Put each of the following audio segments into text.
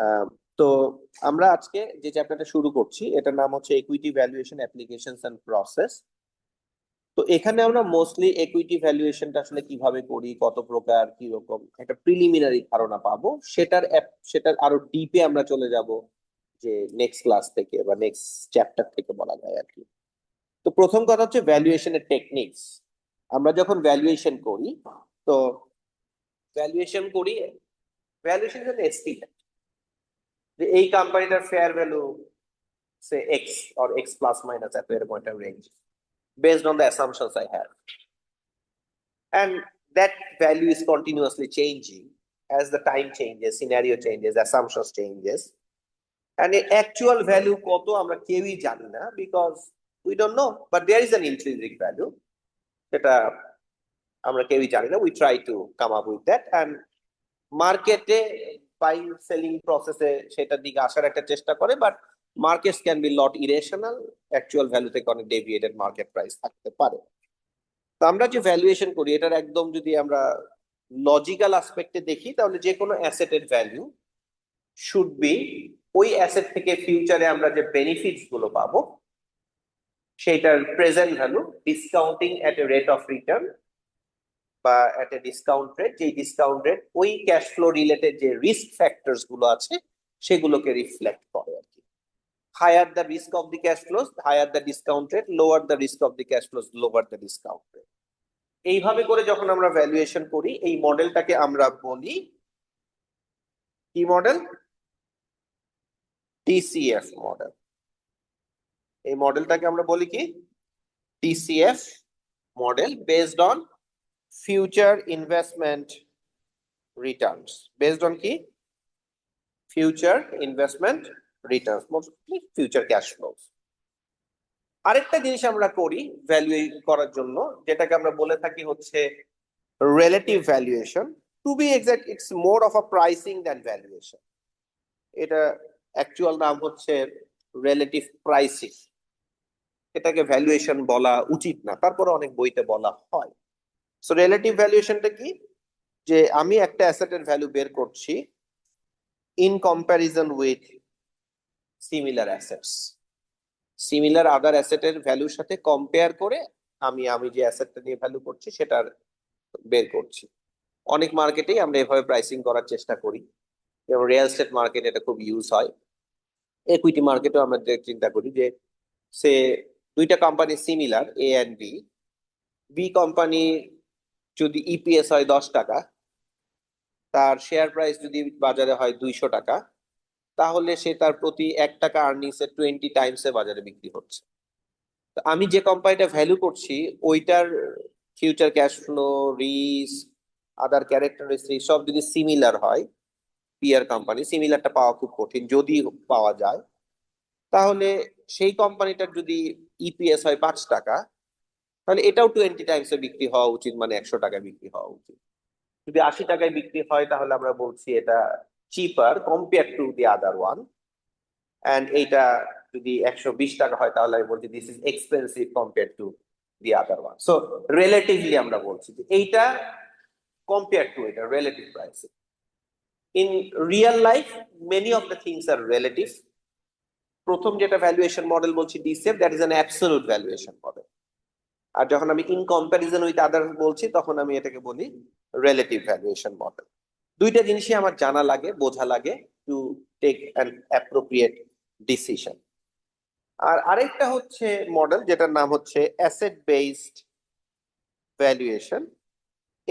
আহ, তো আমরা আজকে যে চ্যাপ্টারটা শুরু করছি এটার নাম হচ্ছে equity valuation applications and process. তো এখানে আমরা মোস্টলি ইকুইটি ভ্যালুয়েশনটা আসলে কিভাবে করি, কত প্রকার, কি রকম একটা প্রিলিমিনারি ধারণা পাবো। সেটার আরো ডিপে আমরা চলে যাব যে নেক্সট ক্লাস থেকে বা নেক্সট চ্যাপ্টার থেকে বলা যায় আর কি। তো প্রথম কথা হচ্ছে ভ্যালুয়েশনের টেকনিক্স। আমরা যখন ভ্যালুয়েশন করি, তো ভ্যালুয়েশন করি, ভ্যালুয়েশন ইজ এস্টিমেট যে এই কোম্পানিটার ফেয়ার ভ্যালু সে X or X plus minus এত এরকম একটা range based on the assumptions I have. And that value is continuously changing as the time changes, scenario changes, assumptions changes. And the actual value কত আমরা কেউই জানি না, because we don't know, but there is an intrinsic value সেটা আমরা কেউই জানি না. We try to come up with that, and মার্কেটে বাইং সেলিং প্রসেসে সেটার দিকে আসার একটা চেষ্টা করে, but markets can B lot irrational, actual value থেকে অনেক ডেভিয়েটেড মার্কেট প্রাইস থাকতে পারে. তো আমরা যে ভ্যালুয়েশন করি এটার একদম যদি আমরা লজিক্যাল আসপেক্টে দেখি, তাহলে যে কোনো অ্যাসেটের ভ্যালু শুড বি ওই অ্যাসেট থেকে ফিউচারে আমরা যে বেনিফিটস গুলো পাবো সেইটার present value discounting at a rate of return বা এট এ ডিসকাউন্ট রেট, যেই ডিসকাউন্ট রেট ওই ক্যাশ ফ্লো রিলেটেড যে রিস্ক ফ্যাক্টরস গুলো আছে সেগুলোকে রিফ্লেক্ট করে আর কি. Higher the risk of the cash flows, higher the discount rate, lower the risk of the cash flows, lower the discount rate. এইভাবে করে যখন আমরা ভ্যালুয়েশন করি, এই মডেলটাকে আমরা বলি কি মডেল? TCF model. এই মডেলটাকে আমরা বলি কি? DCF model, based on future investment returns. Based on কি? Future investment returns, mostly future cash flows. আরেকটা জিনিস আমরা করি ভ্যালু করার জন্য, যেটাকে আমরা বলে থাকি হচ্ছে relative valuation. To be exact, it's more of a pricing than valuation. এটা অ্যাকচুয়াল নাম হচ্ছে রিলেটিভ প্রাইসিং. এটাকে ভ্যালুয়েশন বলা উচিত না, তারপরে অনেক বইতে বলা হয়. সো রিলেটিভ ভ্যালুয়েশনটা কি? যে আমি একটা অ্যাসেটের ভ্যালু বের করছি in comparison with similar assets, similar other অ্যাসেটের ভ্যালুর সাথে কম্পেয়ার করে আমি আমি যে অ্যাসেটটা নিয়ে ভ্যালু করছি সেটার বের করছি. অনেক মার্কেটেই আমরা এভাবে প্রাইসিং করার চেষ্টা করি, যেমন রিয়েল এস্টেট মার্কেট এটা খুব ইউজ হয়. ইকুইটি মার্কেটেও আমরা চিন্তা করি যে সে দুইটা company similar, A and B. B company যদি ইপিএস হয় 10 টাকা, তার শেয়ার প্রাইস যদি বাজারে হয় 200 টাকা, তাহলে সে তার প্রতি 1 টাকা আর্নিংস এর 20 টাইমস এ বাজারে বিক্রি হচ্ছে. আমি যে কোম্পানিটা ভ্যালু করছি ওইটার ফিউচার ক্যাশ ফ্লো, রিস্ক, আদার ক্যারেক্টারিস্টিক সব যদি সিমিলার হয়, পিয়ার কোম্পানি সিমিলারটা পাওয়া খুব কঠিন, যদি পাওয়া যায়, তাহলে সেই কোম্পানিটার যদি ইপিএস হয় 5 টাকা, তাহলে এটাও 20 টাইমস এ বিক্রি হওয়া উচিত, মানে 100 টাকায় বিক্রি হওয়া উচিত. যদি 80 টাকায় বিক্রি হয় তাহলে আমরা বলছি এটা cheaper compare to the other one. And এইটা যদি 120 টাকা হয় তাহলে আমি বলছি this is expensive compare to the other one. So relatively আমরা বলছি যে এইটা কম্পেয়ার টু এটা relative pricing. In real life many of the things are relative. প্রথম যেটা ভ্যালুয়েশন মডেল বলছি DCF, that is an absolute valuation model. আর যখন আমি ইন কম্প্যারিজন উইথ আদার বলছি তখন আমি এটাকে বলি রিলেটিভ ভ্যালুয়েশন মডেল. দুইটা জিনিসই আমার জানা লাগে, বোঝা লাগে to take an appropriate decision. আর আরেকটা হচ্ছে মডেল যেটার নাম হচ্ছে অ্যাসেট বেসড ভ্যালুয়েশন.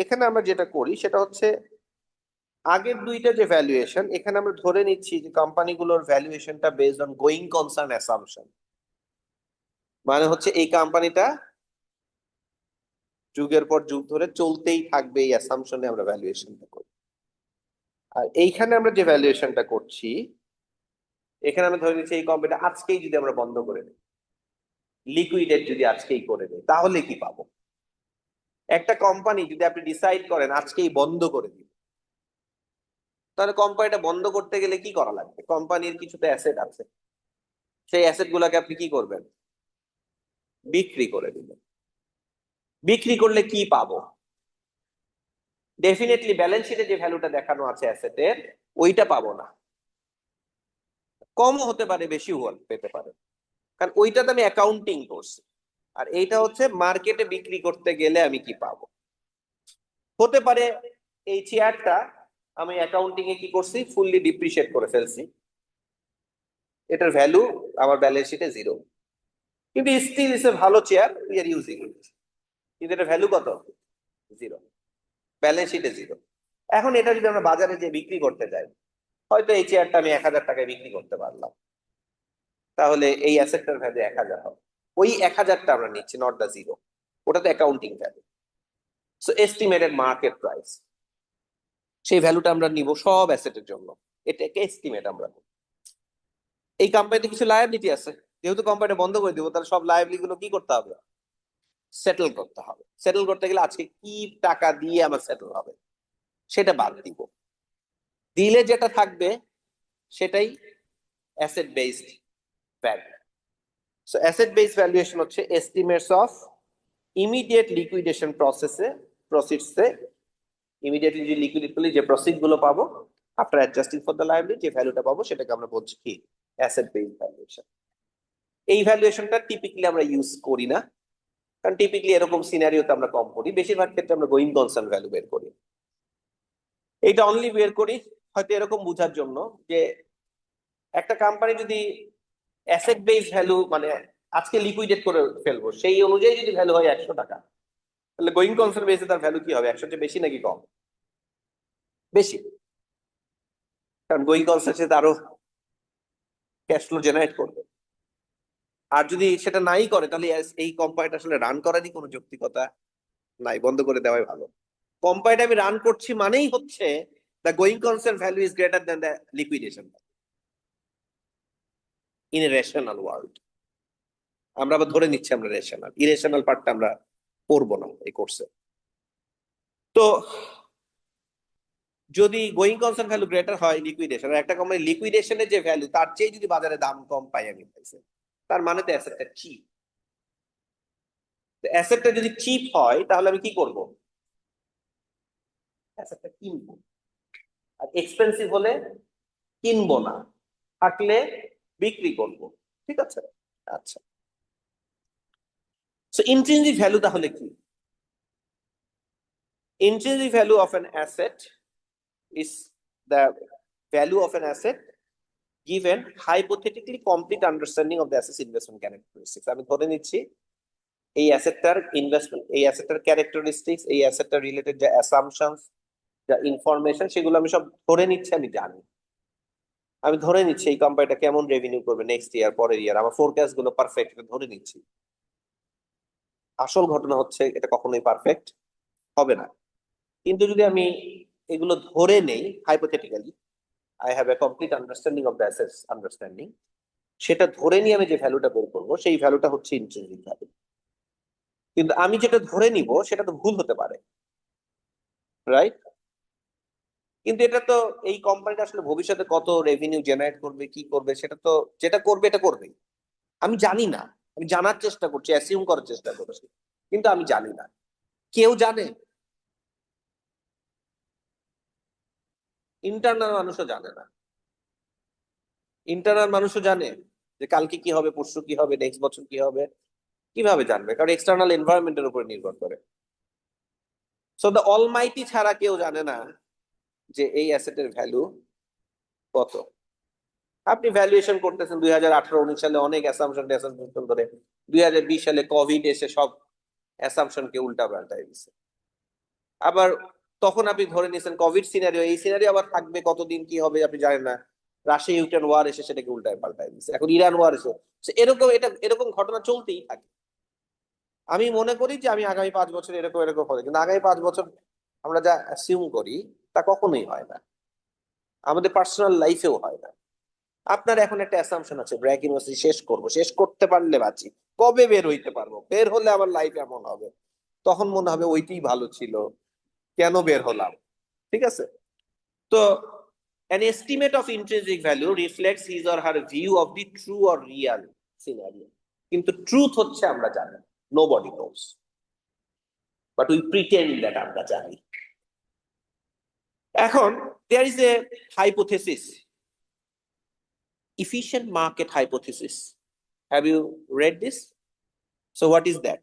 এখানে আমরা যেটা করি সেটা হচ্ছে আগের দুইটা যে ভ্যালুয়েশন, এখানে আমরা ধরে নিচ্ছি যে কোম্পানিগুলোর ভ্যালুয়েশনটা based on going concern assumption. মানে হচ্ছে এই কোম্পানিটা যুগের পর যুগ ধরে চলতেই থাকবে, এই অ্যাসাম্পশনে আমরা ভ্যালুয়েশনটা করি. আর এইখানে আমরা যে ভ্যালুয়েশনটা করছি, এখানে আমরা ধরে নিচ্ছি এই কোম্পানিটা আজকেই যদি আমরা বন্ধ করে দিই, লিকুইডেট যদি আজকেই করে দিই, তাহলে কি পাবো? একটা কোম্পানি যদি আপনি ডিসাইড করেন আজকেই বন্ধ করে দিন, তাহলে কোম্পানিটা বন্ধ করতে গেলে কি করা লাগবে? কোম্পানির কিছু তো অ্যাসেট আছে, সেই অ্যাসেট গুলাকে আপনি কি করবেন? বিক্রি করে দিবেন. বিক্রি করলে কি পাবো? ডেফিনেটলি ব্যালেন্স শিটে যে ভ্যালুটা দেখানো আছে অ্যাসেটের, ওইটা পাবো না. কমও হতে পারে, বেশিও পেতে পারে, কারণ ওইটাতে আমি অ্যাকাউন্টিং করছি। আর এইটা হচ্ছে মার্কেটে বিক্রি করতে গেলে আমি কি পাবো। হতে পারে এই চেয়ারটা আমি অ্যাকাউন্টিং এ কি করছি, ফুললি ডিপ্রিসিয়েট করে ফেলছি, এটার ভ্যালু আমার ব্যালেন্স শিটে 0, কিন্তু স্টিল ইস এ ভালো chair, we are using it, কিন্তু এটা ভ্যালু কত, 0, ব্যালেন্স শিটে 0। এখন এটা যদি আমরা বাজারে যে বিক্রি করতে যাই, হয়তো এই চেয়ারটা আমি 1000 টাকায় বিক্রি করতে পারলাম, তাহলে এই অ্যাসেটটার ভ্যালু 1000 হবে। ওই 1000টা আমরা নিচ্ছি, নট দা 0, ওটা তো accounting value. So estimated market price, সেই ভ্যালুটা আমরা নিব সব অ্যাসেটের জন্য, এটাকে এস্টিমেট আমরা বলি। এই কোম্পানিতে কিছু লায়াবিলিটি আছে, যেহেতু কোম্পানি বন্ধ করে দিব, তাহলে সব লায়াবিলিটি গুলো কি করতে হবে, সেটেল করতে হবে। সেটেল করতে গেলে আজকে কি টাকা দিয়ে আমার সেটেল হবে, সেটা বাদ দিব, দিলে যেটা থাকবে সেটাই asset based value. So asset based valuation হচ্ছে এস্টিমেটস অফ ইমিডিয়েট লিকুইডেশন প্রসিডসে ইমিডিয়েটলি যে লিকুইডেট করলে যে প্রসিড গুলো পাবো, after adjusting for the liability যে ভ্যালুটা পাবো, সেটাকে আমরা বলছি কি, অ্যাসেট বেসড ভ্যালুয়েশন। এই ভ্যালুয়েশনটা টিপিক্যালি আমরা ইউজ করি না, কারণ টিপিক্যালি এরকম সিনারিওতে আমরা কম করি, বেশিরভাগ ক্ষেত্রে আমরা গোয়িং কনসার্ন ভ্যালু বের করি। এইটা অনলি বের করি হয়তো এরকম বোঝার জন্য যে একটা কোম্পানি যদি অ্যাসেট বেস ভ্যালু মানে আজকে লিকুইডেট করে ফেলবো, সেই অনুযায়ী যদি ভ্যালু হয় 100 টাকা, তাহলে গোয়িং কনসার্ন বেসে তার ভ্যালু কি হবে, 100 চেয়ে বেশি নাকি কম, বেশি, কারণ গোয়িং কনসার্ন সে আরো ক্যাশ ফ্লো জেনারেট করবে। আর যদি সেটা নাই করে, তাহলে এই কোম্পানিটা আসলে রান করারই কোনো যৌক্তিকতা নাই, বন্ধ করে দেওয়াই ভালো। কোম্পানিটা আমি রান করছি মানেই হচ্ছে the going concern value is greater than the liquidation in a rational world. আমরা আবার ধরে নিচ্ছি আমরা রেশনাল, ইরেশনাল পার্টটা আমরা পড়বো না এই কোর্সে। তো যদি গোয়িং কনসার্ন ভ্যালু গ্রেটার হয় লিকুইডেশন, একটা কোম্পানি লিকুইডেশনের যে ভ্যালু তার চেয়ে যদি বাজারে দাম কম পাই আমি পাইছি, তার মানে তো অ্যাসেটটা চিপ। অ্যাসেটটা যদি চিপ হয় তাহলে আমি কি করব, অ্যাসেটটা কিনবো। আর এক্সপেন্সিভ হলে কিনবো না, থাকলে বিক্রি করব, ঠিক আছে। আচ্ছা, সো ইন্ট্রিনসিক ভ্যালু তাহলে কি? Intrinsic value of an asset is the value of an asset given hypothetically complete understanding of the asset's investment characteristics. আমি ধরে নিচ্ছি এই অ্যাসেটটার ইনভেস্টমেন্ট, এই অ্যাসেটটার ক্যারেক্টারিস্টিক্স, এই অ্যাসেটটার রিলেটেড যে অ্যাসাম্পশনস, যা ইনফরমেশন, সেগুলো আমি সব ধরে নিচ্ছি, আমি জানি। আমি ধরে নিচ্ছি এই কোম্পানিটা কেমন রেভিনিউ করবে নেক্সট ইয়ার, পরের ইয়ার, আমার ফোরকাস্ট গুলো পারফেক্ট ধরে নিচ্ছি। আসল ঘটনা হচ্ছে এটা কখনোই পারফেক্ট হবে না। কিন্তু যদি আমি এগুলো ধরে নেই hypothetically, I have a complete understanding of the assets understanding, সেটা ধরে নিয়ে আমি যে ভ্যালুটা বের করবো, সেই ভ্যালুটা হচ্ছে ইন্ট্রিনসিক ভ্যালু। কিন্তু আমি যেটা ধরে নিব সেটা তো ভুল হতে পারে, রাইট? কিন্তু এটা তো এই কোম্পানিটা আসলে ভবিষ্যতে কত রেভিনিউ জেনারেট করবে, কি করবে, সেটা তো যেটা করবে এটা করবেই। আমি জানি না, আমি জানার চেষ্টা করছি, অ্যাসিউম করার চেষ্টা করছি, কিন্তু আমি জানি না। কেউ জানে? ইন্টারনাল মানুষও জানে না। ইন্টারনাল মানুষও জানে যে কালকে কি হবে, পরশু কি হবে, নেক্সট বছর কি হবে, কিভাবে জানবে? কারণ এক্সটার্নাল এনভায়রনমেন্টের উপর নির্ভর করে। সো দ্য অলমাইটি ছাড়া কেউ জানে না যে এই অ্যাসেটের ভ্যালু কত। আপনি ভ্যালুয়েশন করতেছেন 2018-19 সালে অনেক অ্যাসাম্পশন ধরে, 2020 সালে কোভিড এসে সব অ্যাসাম্পশনকে উল্টা পাল্টাই দিচ্ছে। আবার তখন আপনি ধরে নিয়েছেন কোভিড সিনারিও, এই সিনারিও আবার থাকবে কতদিন, কি হবে আপনি জানেন না। রাশিয়া ইউক্রেন ওয়ার এসে সেটাকে উল্টায় পাল্টাই দিচ্ছে, এখন ইরান ওয়ার এসে। এরকম এরকম ঘটনা চলতেই থাকে। আমি মনে করি যে আমি আগামী 5 বছর এরকম এরকম হবে, কিন্তু আগামী 5 বছর আমরা যা অ্যাসিউম করি তা কখনোই হয় না, আমাদের পার্সোনাল লাইফেও হয় না। আপনার এখন একটা অ্যাসাম্পশন আছে ব্র্যাক ইউনিভার্সিটি শেষ করব, শেষ করতে পারলে বাঁচি, কবে বের হইতে পারবো, বের হলে আমার লাইফ এমন হবে, তখন মনে হবে ওইটাই ভালো ছিল, কেন বের হলাম, ঠিক আছে। তো an estimate of intrinsic value reflects his or her view of the true or real scenario. কিন্তু ট্রুথ হচ্ছে আমরা জানি, nobody knows, but we pretend that আমরা জানি। এখন there is a hypothesis efficient market hypothesis. Have you read this? So what is that?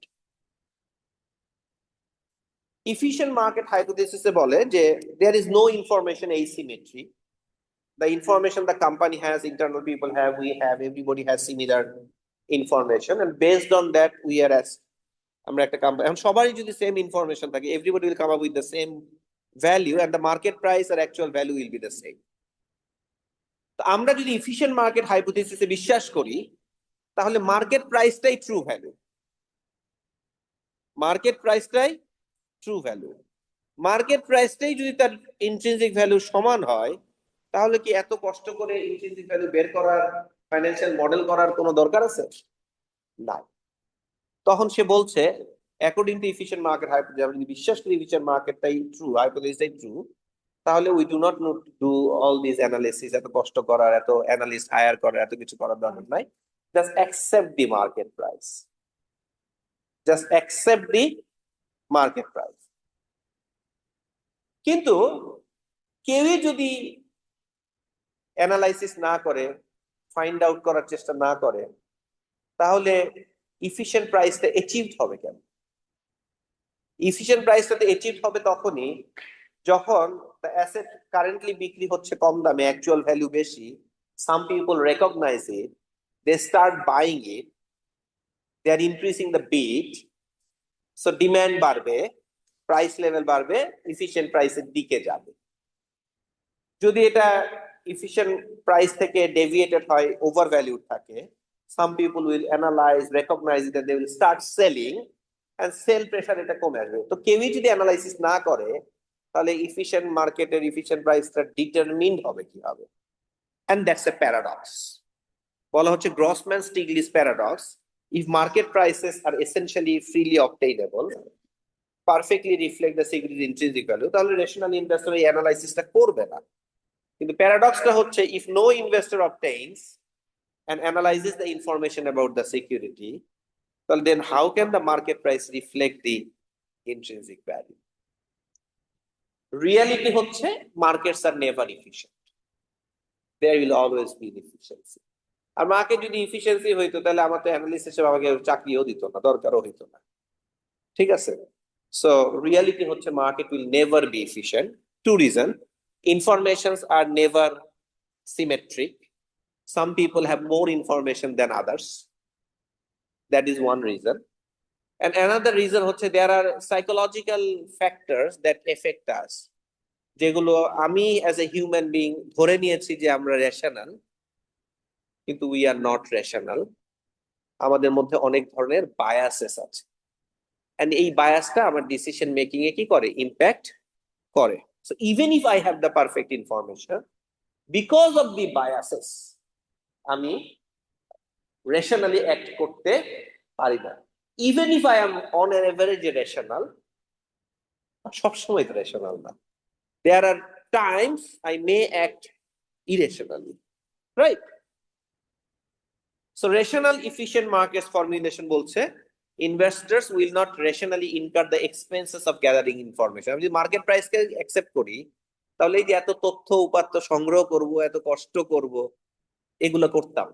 Efficient market hypothesis এ বলে যে there is no information asymmetry. The information the company has, internal people have, we have, everybody has similar information, and based on that we are as আমরা একটা company এখন সবারই যদি same information থাকে, everybody will come up with the same value and the market price or actual value will be the same. তো আমরা যদি efficient market হাইপোথিসিসে বিশ্বাস করি তাহলে মার্কেট প্রাইসটাই ট্রু ভ্যালু, মার্কেট প্রাইসটাই ট্রু ভ্যালু। মার্কেট প্রাইসটাই যদি তার ইন্ট্রিনসিক ভ্যালু সমান হয় তাহলে কি এত কষ্ট করে ইন্ট্রিনসিক ভ্যালু বের করার, ফাইন্যান্সিয়াল মডেল করার কোনো দরকার আছে? না। তখন সে বলছে according to efficient market hypothesis, আমরা যদি বিশ্বাস করি এফিশিয়েন্ট মার্কেটটাই ট্রু, হাইপোথিসিসটাই ট্রু, তাহলে we do not do all this analysis, এত কষ্ট করার, এত অ্যানালিস্ট হায়ার করার, এত কিছু করার দরকার নাই। Just accept the market price, just accept the market price. কিন্তু কেউই যদি অ্যানালাইসিস না করে, ফাইন্ড আউট করার চেষ্টা না করে, তাহলে ইফিশিয়েন্ট প্রাইসটা অ্যাচিভড হবে কেন? ইফিশিয়েন্ট প্রাইসটা অ্যাচিভড হবে তখনই যখন the asset currently বিক্রি হচ্ছে কম দামে, অ্যাকচুয়াল ভ্যালু বেশি, some people recognize it, they start buying it, they are increasing the bid, so demand বাড়বে, প্রাইস লেভেল বাড়বে, এফিশিয়েন্ট প্রাইসের দিকে যাবে। যদি এটা এফিশিয়েন্ট প্রাইস থেকে ডেভিয়েটেড হয়, ওভার ভ্যালুড থাকে, some people will analyze, recognize it, and they will start selling, and sell pressure এটা কমে আসবে। তো কেউই যদি অ্যানালাইসিস না করে তাহলে এফিশিয়েন্ট মার্কেটের এফিশিয়েন্ট প্রাইসটা ডিটারমিন্ড হবে কিভাবে? এন্ড দ্যাটস এ প্যারাডক্স, বলা হচ্ছে Grossman Stiglitz paradox. If market prices are essentially freely obtainable, perfectly reflect the securities intrinsic value, তাহলে রেশনাল ইনভেস্টর এই অ্যানালাইসিসটা করবে না। কিন্তু প্যারাডক্সটা হচ্ছে if no investor obtains and analyzes the information about the security, well then how can the market price reflect the intrinsic value? Reality হচ্ছে markets are never efficient, there will always be inefficiency. আর market যদি efficiency হইতো তাহলে আমার তো analyst হিসেবে আমাকে চাকরিও দিত না, দরকারও হইতো না, ঠিক আছে? সো রিয়ালিটি হচ্ছে market will never be efficient. Two reasons: informations are never symmetric, some people have more information than others, that is one reason. And another reason হচ্ছে there are psychological factors that affect us, যেগুলো আমি as a human being ধরে নিয়েছি যে আমরা rational, কিন্তু we are not rational. আমাদের মধ্যে অনেক ধরনের বায়াসেস আছে, and এই বায়াসটা আমার ডিসিশন মেকিং এ কি করে? ইম্প্যাক্ট করে। So even if I have the perfect information, because of the biases আমি রেশনালি অ্যাক্ট করতে পারি না। Even if I am on an average rational, সবসময় তো রেশনাল না। There are times I may act irrationally, right? So rational efficient markets formulation বলছে investors will not rationally incur the expenses of gathering information. আমি যদি market প্রাইসকে accept করি তাহলে এই যে এত তথ্য উপাত্ত সংগ্রহ করব, এত কষ্ট করব, এগুলো করতাম।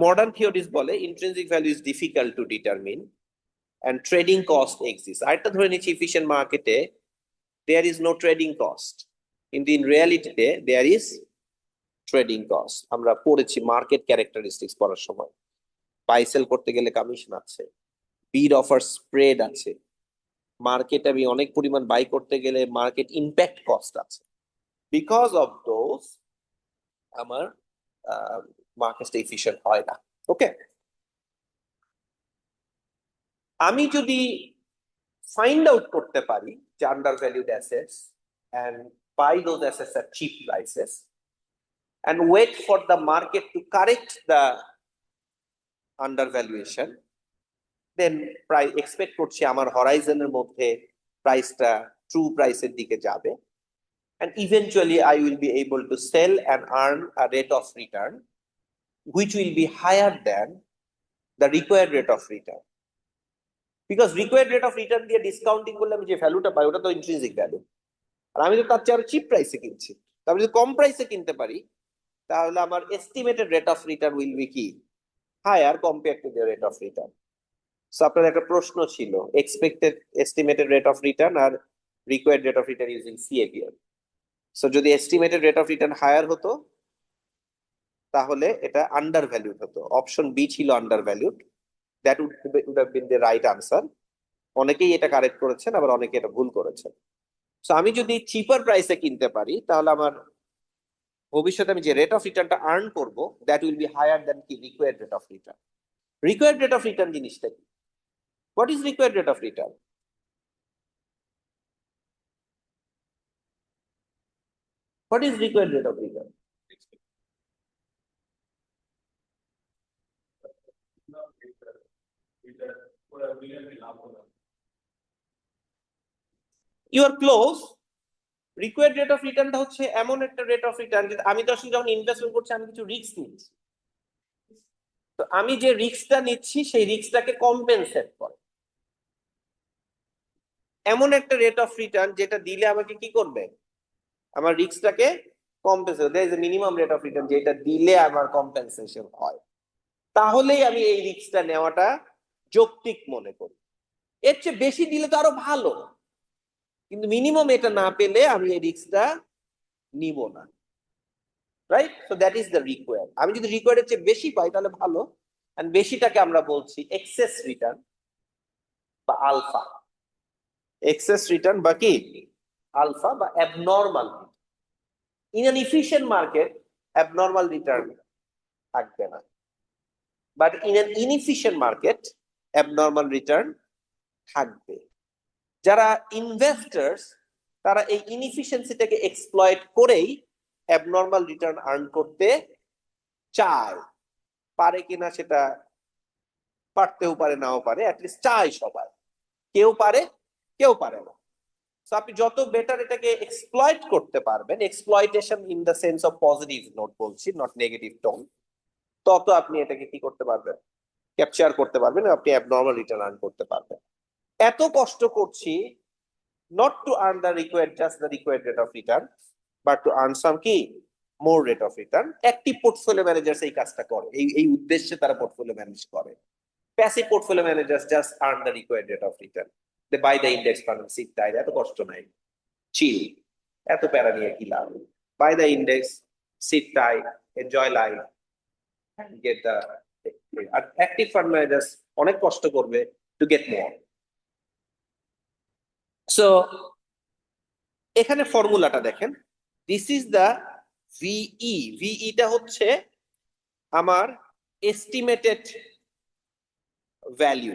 মডার্ন থিওরিজ বলে intrinsic value is difficult to determine and trading cost exists. আরেকটা ধরে নিচ্ছি এফিশিয়েন্ট মার্কেটে there is no trading cost, কিন্তু in reality there is trading cost. আমরা পড়েছি মার্কেট ক্যারেক্টারিস্টিক্স পড়ার সময়, বাই সেল করতে গেলে কমিশন আছে, বিড অফার স্প্রেড আছে, মার্কেট আমি অনেক পরিমাণ বাই করতে গেলে মার্কেট ইম্প্যাক্ট কস্ট আছে। বিকজ অফ দোজ আমার মার্কেটটা এফিশিয়েন্ট হয় না। ওকে, আমি যদি ফাইন্ড আউট করতে পারি যে under valued assets and buy those assets at cheap prices and wait for the market to correct the undervaluation, then প্রায় এক্সপেক্ট করছি আমার হরাইজনের মধ্যে প্রাইসটা ট্রু প্রাইসের দিকে যাবে, and eventually I will be able to sell and earn a rate of return which will be higher than the required rate of return. Because required rate of return দিয়ে discounting করলে আমি যে ভ্যালুটা পাই ওটা তো ইন্ট্রিনসিক ভ্যালু, আর আমি তো তার চেয়ে আরো চিপ প্রাইসে কিনছি। আমি যদি কম প্রাইসে কিনতে পারি তাহলে আমার estimated rate of return will be কি higher compare to the rate of return. So আপনার একটা প্রশ্ন ছিল expected estimated rate of return আর required rate of return using CAPM. So যদি estimated rate of return higher হতো তাহলে এটা আন্ডার ভ্যালুড হতো, অপশন বি ছিল undervalued, that would have been the right answer. অনেকেই এটা কারেক্ট করেছেন, আবার অনেকে এটা ভুল করেছেন। সো আমি যদি চিপার প্রাইসে কিনতে পারি তাহলে আমার ভবিষ্যতে আমি যে রেট অফ রিটার্নটা আর্ন করব that will be higher than কি required rate of return. Required rate of return জিনিসটা কি? What is required rate of return? What is required rate of return? You are close. Required rate of রিটার্নটা হচ্ছে এমন একটা rate of return যেটা আমি তো আসলে যখন ইনভেস্টমেন্ট করছি আমি কিছু রিস্ক নিচ্ছি, তো আমি যে রিস্কটা নিচ্ছি সেই রিস্কটাকে কম্পেনসেট করে এমন একটা রেট অফ রিটার্ন যেটা দিলে আমাকে কি করবে, আমার রিস্কটাকে compensate, there is a minimum rate of return যেটা দিলে আমার কম্পেনসেশন হয়, তাহলেই আমি এই রিস্কটা নেওয়াটা যৌক্তিক মনে করি। এর চেয়ে বেশি দিলে তো আরো ভালো, কিন্তু মিনিমাম এটা না পেলে আমি এই রিস্কটা নিব না, right? So that is the required. আমি যদি রিকোয়ার্ডের চেয়ে বেশি পাই তাহলে ভালো, এন্ড বেশিটাকে আমরা বলছি এক্সেস রিটার্ন বা আলফা। এক্সেস রিটার্ন বা কি আলফা বা abnormal. In an efficient market abnormal return থাকবে না, but in an inefficient market abnormal return থাকবে। যারা ইনভেস্টার্স তারা এই ইনএফিশিয়েন্সিটাকে এক্সপ্লয়েট করেই অ্যাবনর্মাল রিটার্ন আর্ন করতে চায়। পারে কিনা সেটা পারতেও পারে, নাও পারে, অ্যাটলিস্ট চায় সবাই। কেউ পারে, কেউ পারে না। সো আপনি যত বেটার এটাকে এক্সপ্লয়েট করতে পারবেন, exploitation in the sense of positive note বলছি, নট নেগেটিভ টোন, তত আপনি এটাকে কি করতে পারবেন, ক্যাপচার করতে পারবেন, আপনি অ্যাবনর্মাল রিটার্ন আর্ন করতে পারবেন। এত কষ্ট করছি not to earn the required just the required rate of return but to earn some কি more rate of return। Active portfolio managers এই কাজটা করে, এই উদ্দেশ্যে তারা পোর্টফোলিও ম্যানেজ করে। Passive portfolio managers just earn the required rate of return, they buy the index fund sit tight, এত কষ্ট নাই, চিল, এত প্যারা নিয়ে কি লাভ, buy the index sit tight enjoy life get the. আর অ্যাক্টিভ ফান্ড ম্যানেজার্স অনেক কষ্ট করবে টু গেট মোর। সো এখানে ফর্মুলাটা দেখেন, দিস ইজ দ্য ভিই। ভিইটা হচ্ছে আমার এস্টিমেটেড ভ্যালু,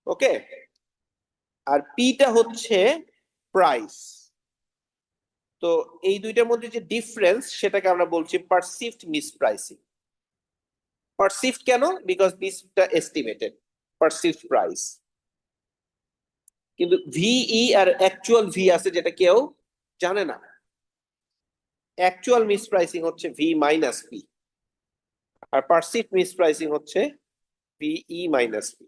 ওকে, আর পিটা হচ্ছে প্রাইস। তো এই দুইটার মধ্যে যে ডিফারেন্স সেটাকে আমরা বলছি পারসিভড মিসপ্রাইসিং। পারসিভড কেন? বিকজ দিসটা এস্টিমেটেড পারসিভড প্রাইস, কিন্তু ভিই আর অ্যাকচুয়াল ভি আছে যেটা কেউ জানে না। অ্যাকচুয়াল মিসপ্রাইসিং হচ্ছে ভি মাইনাস পি, আর পারসিভড মিসপ্রাইসিং হচ্ছে ভিই মাইনাস পি।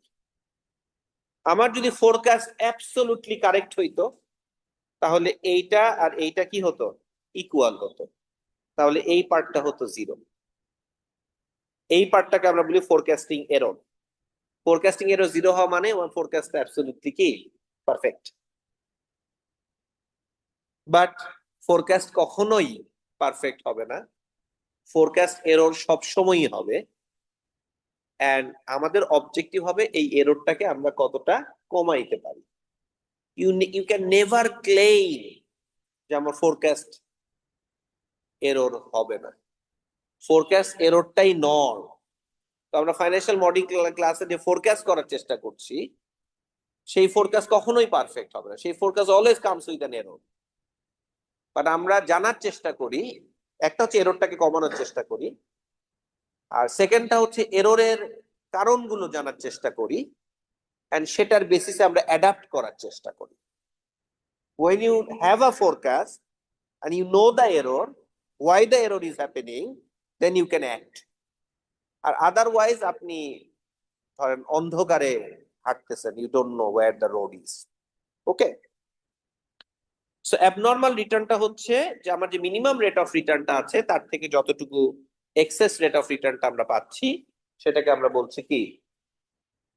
আমার যদি ফোরকাস্ট অ্যাবসলিউটলি কারেক্ট হইতো তাহলে এইটা আর এইটা কি হতো, ইকুয়াল হতো, তাহলে এই পার্টটা হতো জিরো। এই পার্টটাকে আমরা বলি forecasting error. Forecasting error zero হওয়া মানে আমার ফোরকাস্ট অ্যাবসলিউটলি কি পারফেক্ট। বাট ফোরকাস্ট কখনোই পারফেক্ট হবে না, ফোরকাস্ট এরর সবসময়ই হবে। এন্ড আমাদের অবজেক্টিভ হবে এই এররটাকে আমরা কতটা কমাইতে পারি। ইউ ক্যান নেভার ক্লেইম যে আমার ফোরকাস্ট এরর হবে না, ফোরকাস্ট এররটাই নর্ম। তো আমরা ফাইন্যান্সিয়াল মডেলিং ক্লাসে যে ফোরকাস্ট করার চেষ্টা করছি সেই ফোরকাস্ট কখনোই পারফেক্ট হবে না, সেই forecast always comes with an error. But আমরা জানার চেষ্টা করি, একটা হচ্ছে এররটাকে কমানোর চেষ্টা করি, আর সেকেন্ডটা হচ্ছে এররের কারণগুলো জানার চেষ্টা করি, এন্ড সেটার বেসিসে আমরা অ্যাডাপ্ট করার চেষ্টা করি। when you have a forecast and you know the error, why the error is happening, then you can act. আর আদারওয়াইজ আপনি ধরেন অন্ধকারে হাঁটতেছেন, you don't know where the road is, okay. So abnormal রিটার্নটা হচ্ছে যে আমার যে মিনিমাম রেট অফ রিটার্নটা আছে তার থেকে যতটুকু এক্সেস রেট অফ রিটার্নটা আমরা পাচ্ছি, সেটাকে আমরা বলছি কি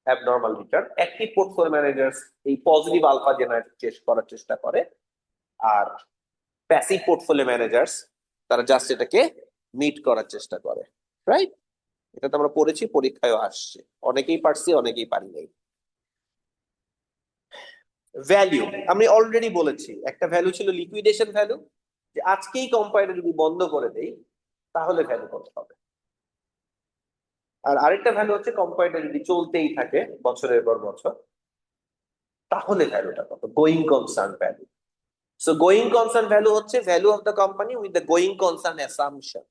abnormal return. Active portfolio managers এই পজিটিভ আলফা জেনারেট করার চেষ্টা করে, আর প্যাসিভ পোর্টফোলিও ম্যানেজার্স তারা জাস্ট এটাকে মিট করার চেষ্টা করে, রাইট? এটা তো আমরা পড়েছি, পরীক্ষায় আসছে, অনেকেই পারছি অনেকেই পারি নাই। ভ্যালু আমি অলরেডি বলেছি, একটা ভ্যালু ছিল লিকুইডেশন ভ্যালু, যে আজকেই কোম্পানিটা যদি বন্ধ করে দেই তাহলে ভ্যালু কত হবে। আর আরেকটা ভ্যালু হচ্ছে কোম্পানিটা যদি চলতেই থাকে বছরের পর বছর, তাহলে ভ্যালুটা কত, going concern value. So going concern value হচ্ছে value of the company with the going concern assumption,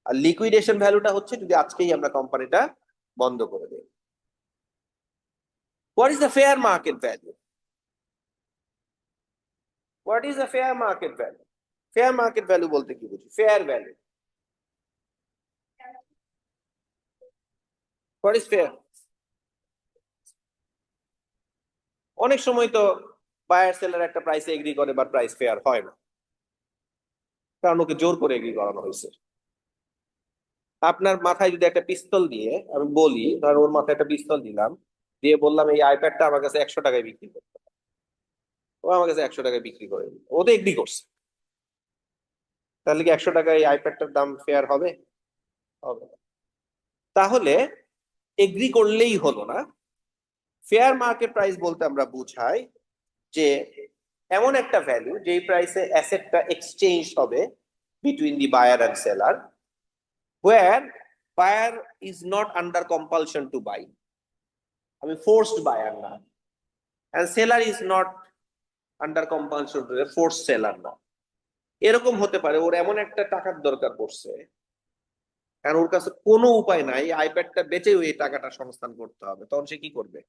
আর লিকুইডেশন ভ্যালুটা হচ্ছে যদি আজকেই আমরা কোম্পানিটা বন্ধ করে দেই। What is the fair market value? What is the fair market value? Fair market value বলতে কি বুঝি? Fair value, what is fair? অনেক সময় তো বায়ার সেলার একটা প্রাইসে এগ্রি করে, বাট প্রাইস ফেয়ার হয় না, কারণ ওকে জোর করে এগ্রি করানো হয়েছে। আপনার মাথায় যদি একটা পিস্তল দিয়ে আমি বলি, ধর ওর মাথায় একটা পিস্তল দিলাম, দিয়ে বললাম এই আইপ্যাডটা আমার কাছে 100 টাকায় বিক্রি করতে হবে, ও আমার কাছে 100 টাকায় বিক্রি করে দিল, ও তো এগ্রি করছে, তাহলে কি 100 টাকায় এই আইপ্যাডটার দাম ফেয়ার হবে? হবে না। তাহলে এগ্রি করলেই হলো না। ফেয়ার মার্কেট প্রাইস বলতে আমরা বুঝাই যে এমন একটা ভ্যালু যেই প্রাইসে অ্যাসেটটা এক্সচেঞ্জ হবে between the buyer and seller, where buyer is not under compulsion to buy, আমি ফোর্সড বায়ার না, and seller is not under compulsion to force seller না। এরকম হতে পারে ওর এমন একটা টাকার দরকার পড়ছে, কারণ ওর কাছে কোনো উপায় নাই, আইপ্যাডটা বেচে ওই টাকাটা সংস্থান করতে হবে, তখন সে কি করবে?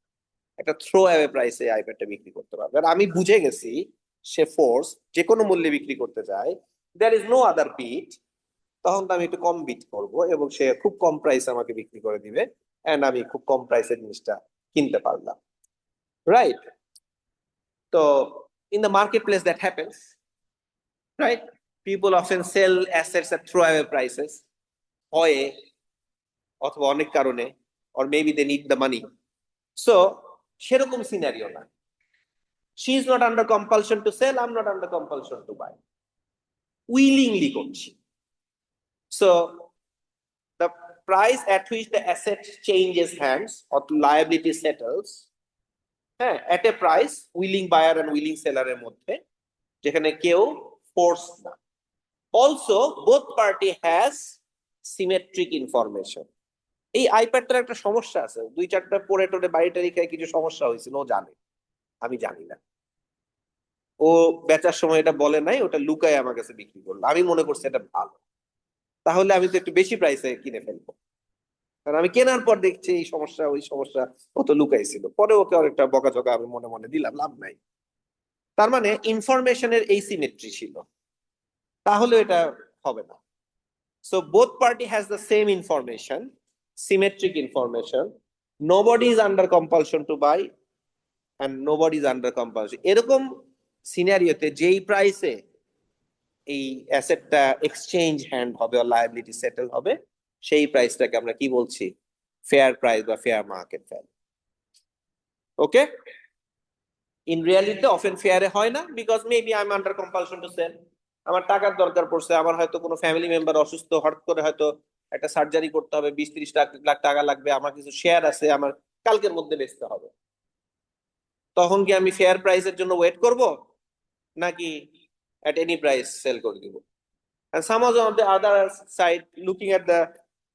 একটা থ্রো অ্যাওয়ে প্রাইসে আইপ্যাডটা বিক্রি করতে পারবে। আর আমি বুঝে গেছি সে ফোর্স যে কোনো মূল্যে বিক্রি করতে চায়, there is no other bid, তখন তো আমি একটু কম বিট করব এবং সে খুব কম প্রাইসে আমাকে বিক্রি করে দিবে, এন্ড আমি খুব কম প্রাইসে জিনিসটা কিনতে পারলাম, রাইট? তো in the market place that happens, right? People often sell assets at throw away prices, হয় অথবা অনেক কারণে, or maybe they need the money. So সেরকম সিনারিও না, she is not under compulsion to sell, I'm not under compulsion to buy, willingly করছি। So the price at which the asset changes hands or liability settles, হ্যাঁ, at a price willing buyer and willing সেলারের মধ্যে, যেখানে কেউ force না। Also both party has symmetric information. এই আইপ্যাডটার একটা সমস্যা আছে, 2-4টা পরে টোরে বাড়িটা রেখে কিছু সমস্যা হয়েছিল, ও জানে, আমি জানি না। ও বেচার সময় এটা বলে নাই, ওটা লুকায় আমার কাছে বিক্রি করলো, আমি মনে করছি এটা ভালো, তাহলে আমি তো একটু বেশি প্রাইসে কিনে ফেলবো, কারণ আমি কেনার পর দেখছি এই সমস্যা ওই সমস্যা, ও তো লুকাইছিল, পরে ওকে অনেকটা বকাঝকা আমি মনে মনে দিলাম, লাভ নাই। তার মানে ইনফরমেশনের এই সিমেট্রি ছিল, তাহলে এটা হবে না। So both party has the same information, symmetric information, nobody is under compulsion to buy and nobody is under compulsion. এরকম সিনারিওতে যেই প্রাইসে এই অ্যাসেটটা এক্সচেঞ্জ হ্যান্ড হবে আর লায়াবিলিটি সেটেল হবে, সেই প্রাইসটাকে আমরা কি বলছি? ফেয়ার প্রাইস বা fair market value. Okay, in reality often ফেয়ারে হয় না, because maybe I am under compulsion to sell, আমার টাকার দরকার পড়ছে, আমার হয়তো কোনো ফ্যামিলি মেম্বার অসুস্থ, হঠাৎ করে হয়তো একটা সার্জারি করতে হবে, 20-30 লাখ টাকা লাগবে, আমার কিছু শেয়ার আছে, আমার কালকের মধ্যে বেচতে হবে, তখন কি আমি ফেয়ার প্রাইসের জন্য ওয়েট করব, নাকি at any price সেল করে দিব? And some of the other side looking at the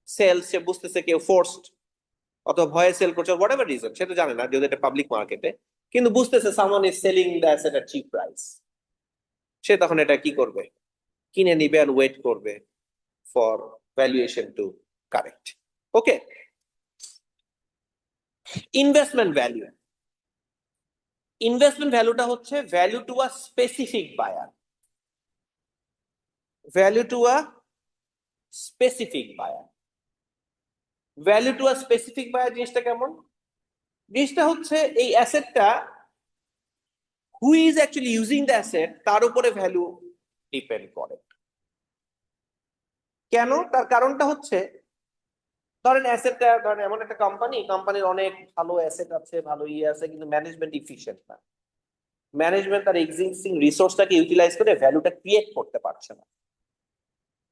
sales, সে বুঝতেছে কেউ ফোর্সড অথবা ভয়ে সেল করছে, হোয়াটএভার রিজন, সে তো জানে না যেহেতু এটা পাবলিক মার্কেটে, কিন্তু বুঝতেছে someone is selling the asset at cheap price, সে তখন এটা কি করবে? কিনে নিবে আর ওয়েট করবে for valuation to correct. Okay, investment value. Investment ভ্যালুটা হচ্ছে value to a specific buyer, value to a specific buyer. Value to a specific buyer জিনিসটা কেমন? জিনিসটা হচ্ছে এই অ্যাসেটটা who is actually using the asset তার উপরে ভ্যালু ডিপেন্ড করে। কেন? তার কারণটা হচ্ছে, ধরেন অ্যাসেটটা, ধরেন এমন একটা কোম্পানির অনেক ভালো অ্যাসেট আছে, ভালো ইয়ে আছে, কিন্তু ম্যানেজমেন্ট ইফিশিয়েন্ট না। ম্যানেজমেন্ট তার এক্সিস্টিং রিসোর্সটাকে ইউটিলাইজ করে ভ্যালুটা ক্রিয়েট করতে পারছে না,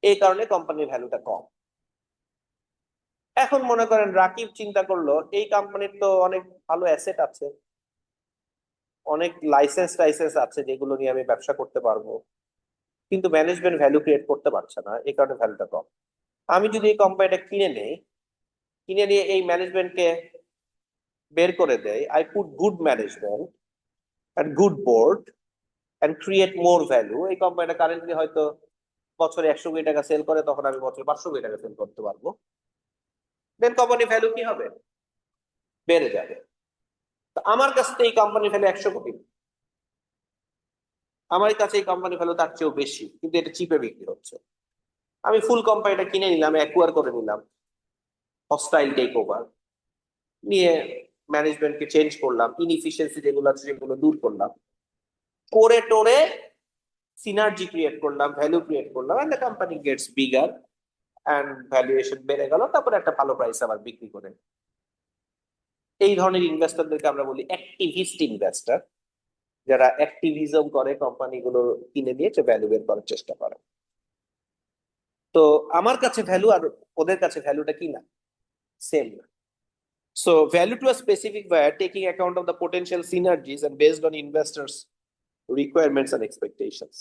এই কারণে কোম্পানির ভ্যালুটা কম। এখন মনে করেন রাকিব চিন্তা করলো এই কোম্পানির তো অনেক ভালো অ্যাসেট আছে, অনেক লাইসেন্স আছে যেগুলো নিয়ে আমি ব্যবসা করতে পারবো, কিন্তু ম্যানেজমেন্ট ভ্যালু ক্রিয়েট করতে পারছে না, এই কারণে ভ্যালুটা কম। আমি যদি এই কোম্পানিটা কিনে নেই, কিনে নিয়ে এই ম্যানেজমেন্টকে বের করে দেয়, I put good management and good board and create more value, এই কোম্পানিটা কারেন্টলি হয়তো বছরে 100 কোটি টাকা সেল করে, তখন আমি বছরে 500 কোটি টাকা সেল করতে পারবো, দেন কোম্পানি ভ্যালু কি হবে? বেড়ে যাবে। তো আমার কাছে এই কোম্পানি ভ্যালু 100 কোটি, আমার কাছে এই কোম্পানি ভ্যালু তার চেয়েও বেশি, কিন্তু এটা চিপে বিক্রি হচ্ছে। আমি ফুল কোম্পানিটা কিনে নিলাম, অ্যাকুয়ার করে নিলাম, হস্টাইল টেক ওভার নিয়ে ম্যানেজমেন্টকে চেঞ্জ করলাম, ইনএফিশিয়েন্সি যেগুলো আছে সেগুলো দূর করলাম, করে টোরে সিনার্জি ক্রিয়েট করলাম, ভ্যালু ক্রিয়েট করলাম, and the company gets bigger and valuation বেড়ে গেল, তারপরে একটা ভালো প্রাইস আবার বিক্রি করে। এই ধরনের ইনভেস্টরদেরকে আমরা বলি অ্যাক্টিভিস্ট ইনভেস্টর, যারা অ্যাক্টিভিজম করে, কোম্পানিগুলো কিনে নিয়ে ভ্যালু বের করার চেষ্টা করে। তো আমার কাছে ভ্যালু আর ওদের কাছে ভ্যালুটা কি না, সেম না। So value to a specific buyer taking account of the potential synergies and based on investors requirements and expectations.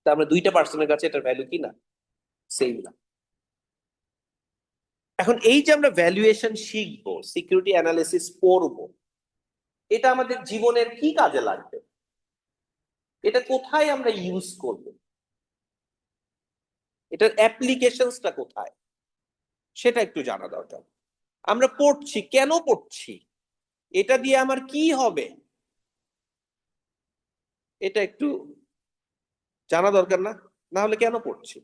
তা আমরা দুইটা পার্সনের কাছে এটার ভ্যালু কি না, সেম না। এখন এই যে আমরা ভ্যালুয়েশন শিখবো, সিকিউরিটি অ্যানালিসিস পড়বো, এটা আমাদের জীবনের কি কাজে লাগবে, এটা কোথায় আমরা ইউজ করব, এটার অ্যাপ্লিকেশনসটা কোথায়, সেটা একটু জানা দরকার। আমরা পড়ছি, কেন পড়ছি, এটা দিয়ে আমার কি হবে, এটা একটু জানা দরকার না? না হলে কেন পড়ছি?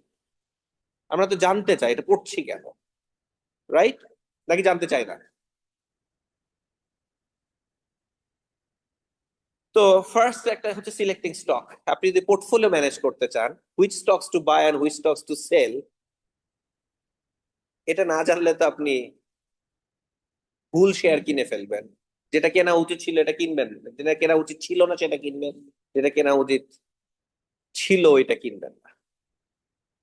আমরা তো জানতে চাই এটা পড়ছি কেন, রাইট? নাকি জানতে চাই না? তো ফার্স্ট একটা হচ্ছে সিলেক্টিং স্টক। আপনি যদি পোর্টফোলিও ম্যানেজ করতে চান, which stocks to buy and which stocks to sell, এটা না জানলে তো আপনি ভুল শেয়ার কিনে ফেলবেন। যেটা কেনা উচিত ছিল এটা কিনবেন, যেটা কেনা উচিত ছিল না সেটা কিনবেন, যেটা কেনা উচিত ছিল এটা কিনবেন না।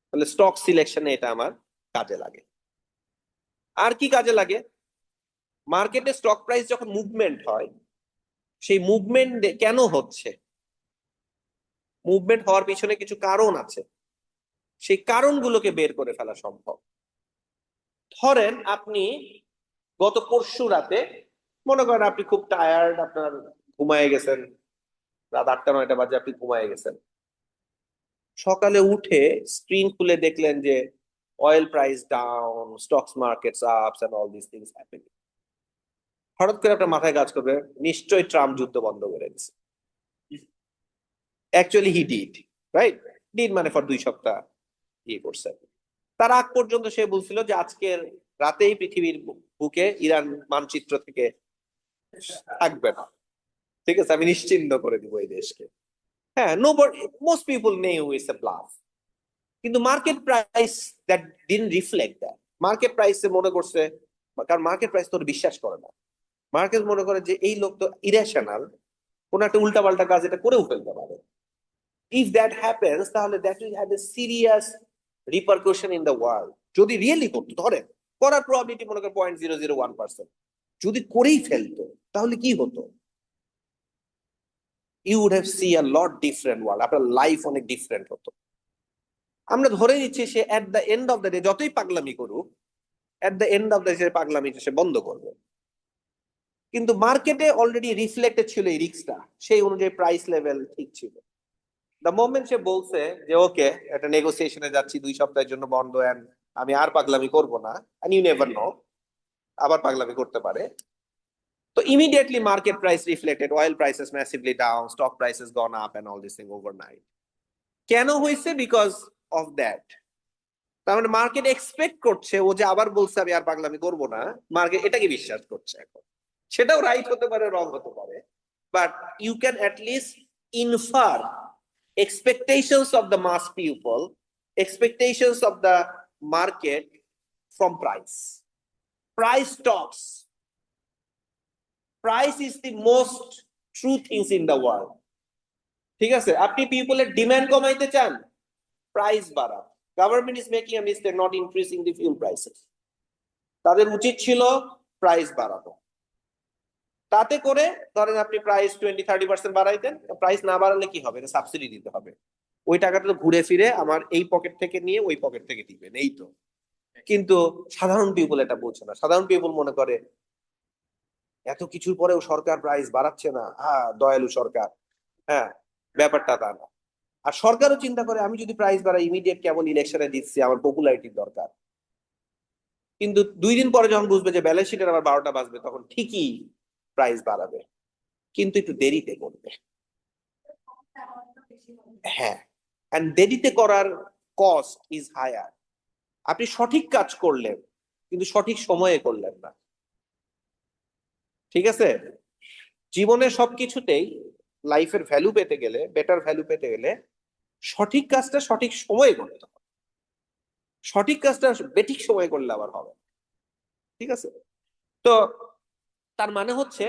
তাহলে স্টক সিলেকশনে এটা আমার কাজে লাগে। আর কি কাজে লাগে? মার্কেটে স্টক প্রাইস যখন মুভমেন্ট হয়, সেই মুভমেন্ট কেন হচ্ছে, মুভমেন্ট হওয়ার পিছনে কিছু কারণ আছে, সেই কারণগুলোকে বের করে ফেলা সম্ভব। ধরেন আপনি গত পরশু রাতে, মনে করেন আপনি খুব টায়ার্ড, আপনার ঘুমায় গেছেন, রাত 8টা 9টা বাজে আপনি ঘুমায় গেছেন, সকালে উঠে স্ক্রিন খুলে দেখলেন যে oil price down, stocks markets ups and all this things happening. হঠাৎ করে আপনার মাথায় কাজ করবে, নিশ্চয়ই ট্রাম্প যুদ্ধ বন্ধ করে দিচ্ছে। Actually he did, right? Did মানে ফর 2 সপ্তাহ ইয়ে করছে। তার আগ পর্যন্ত সে বলছিল যে আজকের রাতেই পৃথিবীর বুকে ইরান মানচিত্র থেকে থাকবে না, ঠিক আছে, আমি নিশ্চিহ্ন করে দিব এই দেশকে। হ্যাঁ, no, most people knew it's a bluff, কিন্তু market price that didn't reflect that. Market প্রাইসে মনে করছে, কারণ মার্কেট প্রাইস তোর বিশ্বাস করে না, মার্কেট মনে করে যে এই লোক তো ইরেশনাল, কোন একটা উল্টাপাল্টা কাজ এটা করেও ফেলতে পারে। ইফ দ্যাট হ্যাপেন্স, তাহলে that will have a serious repercussion in the world. যদি রিয়েলি করতো, ধরেন করার প্রবাবিলিটি মনে করেন 0.001%, যদি করেই ফেলতো তাহলে কি হতো? You would have see a lot different world, আপনার লাইফ অনেক ডিফারেন্ট হতো। আমরা ধরে নিচ্ছি সে at the end of the day যতই পাগলামি করুক, at the end of the day পাগলামিটা সে বন্ধ করবে। কিন্তু মার্কেটে অলরেডি রিফ্লেক্টেড ছিল এই রিস্কটা, সেই অনুযায়ী প্রাইস লেভেল ঠিক ছিল। দ্য মোমেন্ট সে বলছে যে ওকে একটা নেগোসিয়েশনে যাচ্ছি 2 সপ্তাহের জন্য বন্ধ, এন্ড আমি আর পাগলামি করব না, এন্ড ইউ নেভার নো, আবার পাগলামি করতে পারে, তো immediately market price reflected, oil prices massively down, stock prices gone up and all this thing overnight. কেন হয়েছে? Because of that. তার মানে মার্কেট এক্সপেক্ট করছে ও যে আবার বলছে আমি আর পাগলামি করব না, মার্কেট এটাকে বিশ্বাস করছে। এখন সেটাও রাইট হতে পারে, রং হতে পারে, but you can at least infer expectations of the mass people, expectations of the market from price. Price talks. Price is the most true things in the world. ঠিক আছে, আপনি পিপলের ডিমান্ড কমাইতে চান, price বাড়ান। Government is making a mistake not increasing the fuel prices. তাদের উচিত ছিল price বাড়ানো। তাতে করে ধরেন আপনি প্রাইস 20-30% বাড়াইতেন, প্রাইস না বাড়ালে কি হবে, সাবসিডি দিতে হবে। ওই টাকাটা তো ঘুরে ফিরে আমার এই পকেট থেকে নিয়ে ওই পকেট থেকে দিবেন, এই তো। কিন্তু সাধারণ পিপল এটা বোঝে না। সাধারণ পিপল মনে করে এত কিছুর পরেও সরকার প্রাইস বাড়াচ্ছে না, দয়ালু সরকার। হ্যাঁ, ব্যাপারটা তা না। আর সরকারও চিন্তা করে আমি যদি প্রাইস বাড়াই ইমিডিয়েট কেবল ইলেকশনে দিচ্ছি, আমার পপুলারিটির দরকার। কিন্তু 2 দিন পরে যখন বুঝবে যে ব্যালেন্স শিটের আবার 12টা বাজবে, তখন ঠিকই প্রাইস বাড়াবে, কিন্তু একটু দেরিতে করবে। হ্যাঁ, এন্ড দেরিতে করার কস্ট ইজ হায়ার। আপনি সঠিক কাজ করলেন কিন্তু সঠিক সময়ে করলেন না। ঠিক আছে, জীবনের সবকিছুতেই লাইফের ভ্যালু পেতে গেলে, বেটার ভ্যালু পেতে গেলে সঠিক কাজটা সঠিক সময়ে করতে হবে। সঠিক কাজটা বেঠিক সময়ে করলে আবার হবে। ঠিক আছে, তো তার মানে হচ্ছে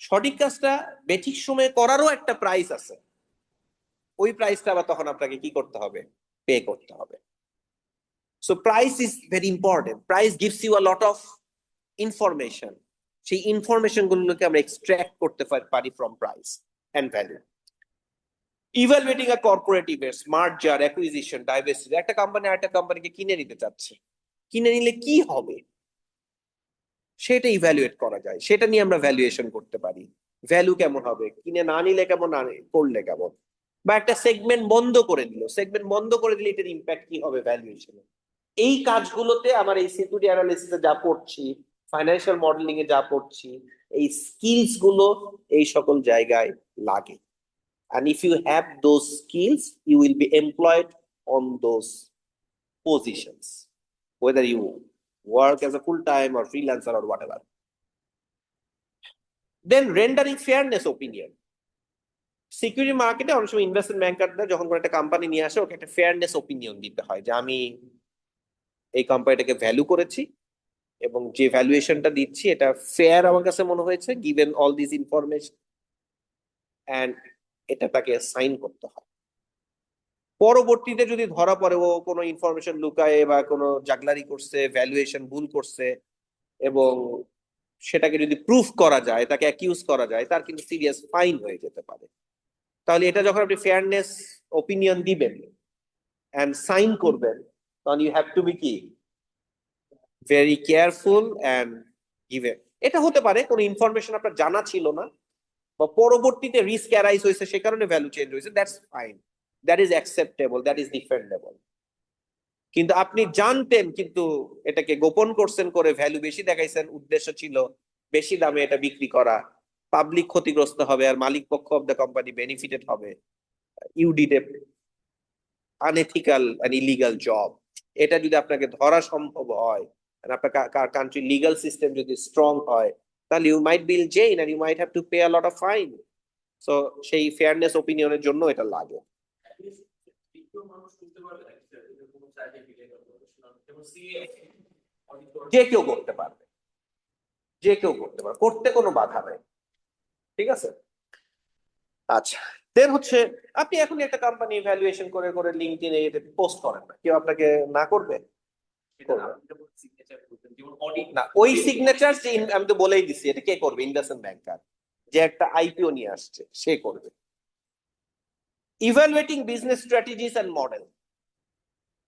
সঠিক কাজটা বেঠিক সময়ে করারও একটা প্রাইস আছে। ওই প্রাইসটা আবার তখন আপনাকে কি করতে হবে, পে করতে হবে। So price is very important. Price gives you a lot of information. সেই ইনফরমেশন গুলোকে আমরা এক্সট্রাক্ট করতে পারি from price and value. Evaluating a corporate events, merger, acquisition, diversity. একটা কোম্পানি আরেকটা কোম্পানিকে কিনে নিতে চাচ্ছে, কিনে নিলে কি হবে সেটা ইভ্যালুয়েট করা যায়, সেটা নিয়ে আমরা ভ্যালুয়েশন করতে পারি। ভ্যালু কেমন হবে, কিনে না নিলে কেমন, না করলে কেমন। বা একটা সেগমেন্ট বন্ধ করে দিল, সেগমেন্ট বন্ধ করে দিলে এটার ইম্প্যাক্ট কি হবে ভ্যালুয়েশনে। এই কাজগুলোতে আমার এই সিকিউরিটি অ্যানালিসিসে যা পড়ছি, ফাইন্যান্সিয়াল মডেলিং এ যা পড়ছি, এই স্কিলস গুলো এই সকল জায়গায় লাগে। And if you have those skills, you will be employed on those positions, whether you work as a full-time or freelancer or whatever. Then rendering fairness opinion. Security মার্কেটে অনেক সময় ইনভেস্টমেন্ট ব্যাংকাররা যখন কোনো একটা কোম্পানি নিয়ে আসে, ওকে একটা ফেয়ারনেস ওপিনিয়ন দিতে হয় যে আমি এই কোম্পানিটাকে ভ্যালু করেছি এবং যে ভ্যালুয়েশনটা দিচ্ছি এটা ফেয়ার আমার কাছে মনে হয়েছে, given all this information, and এটা তাকে সাইন করতে হয়। পরবর্তীতে যদি ধরা পড়ে ও কোনো ইনফরমেশন লুকায় বা কোনো জাগলারি করছে, ভ্যালুয়েশন ভুল করছে, এবং সেটাকে যদি প্রুফ করা যায়, তাকে অ্যাকিউজ করা যায়, তার কিন্তু সিরিয়াস ফাইন হয়ে যেতে পারে। তাহলে এটা যখন আপনি ফেয়ারনেস ওপিনিয়ন দিবেন এন্ড সাইন করবেন, তখন ইউ হ্যাভ টু বি কি ভেরি কেয়ারফুল এন্ড গিভেন। এটা হতে পারে কোনো ইনফরমেশন আপনার জানা ছিল না, বা পরবর্তীতে রিস্ক অ্যারাইজ হয়েছে, সে কারণে ভ্যালু চেঞ্জ হয়েছে, that's fine, that is acceptable, that is defendable. কিন্তু আপনি জানতেন কিন্তু এটাকে গোপন করছেন, করে ভ্যালু বেশি দেখাইছেন, উদ্দেশ্য ছিল বেশি দামে এটা বিক্রি করা, পাবলিক ক্ষতিগ্রস্ত হবে আর মালিক পক্ষ অফ দ্য কোম্পানি বেনিফিটেড হবে। You did a unethical and illegal job. এটা যদি আপনাকে ধরা সম্ভব হয়, আপনার কান্ট্রি লিগাল সিস্টেম যদি স্ট্রং হয়, তাহলে you might be in jail and you might have to pay a lot of fine. So সেই ফেয়ারনেস ওপিনিয়নের জন্য এটা লাগে। যে কেউ করতে পারবে, যে কেউ করতে পারবে, করতে কোনো বাধা নেই। ঠিক আছে, আচ্ছা। দেন হচ্ছে আপনি এখন একটা কোম্পানি ভ্যালুয়েশন করে করে লিঙ্কডইনে পোস্ট করেন না, কেউ আপনাকে না করবে? না, ওই সিগনেচার আমি তো বলেই দিচ্ছি, এটা কে করবে? ইনভেস্টমেন্ট ব্যাংকার যে একটা আইপিও নিয়ে আসছে সে করবে। Evaluating business strategies and model.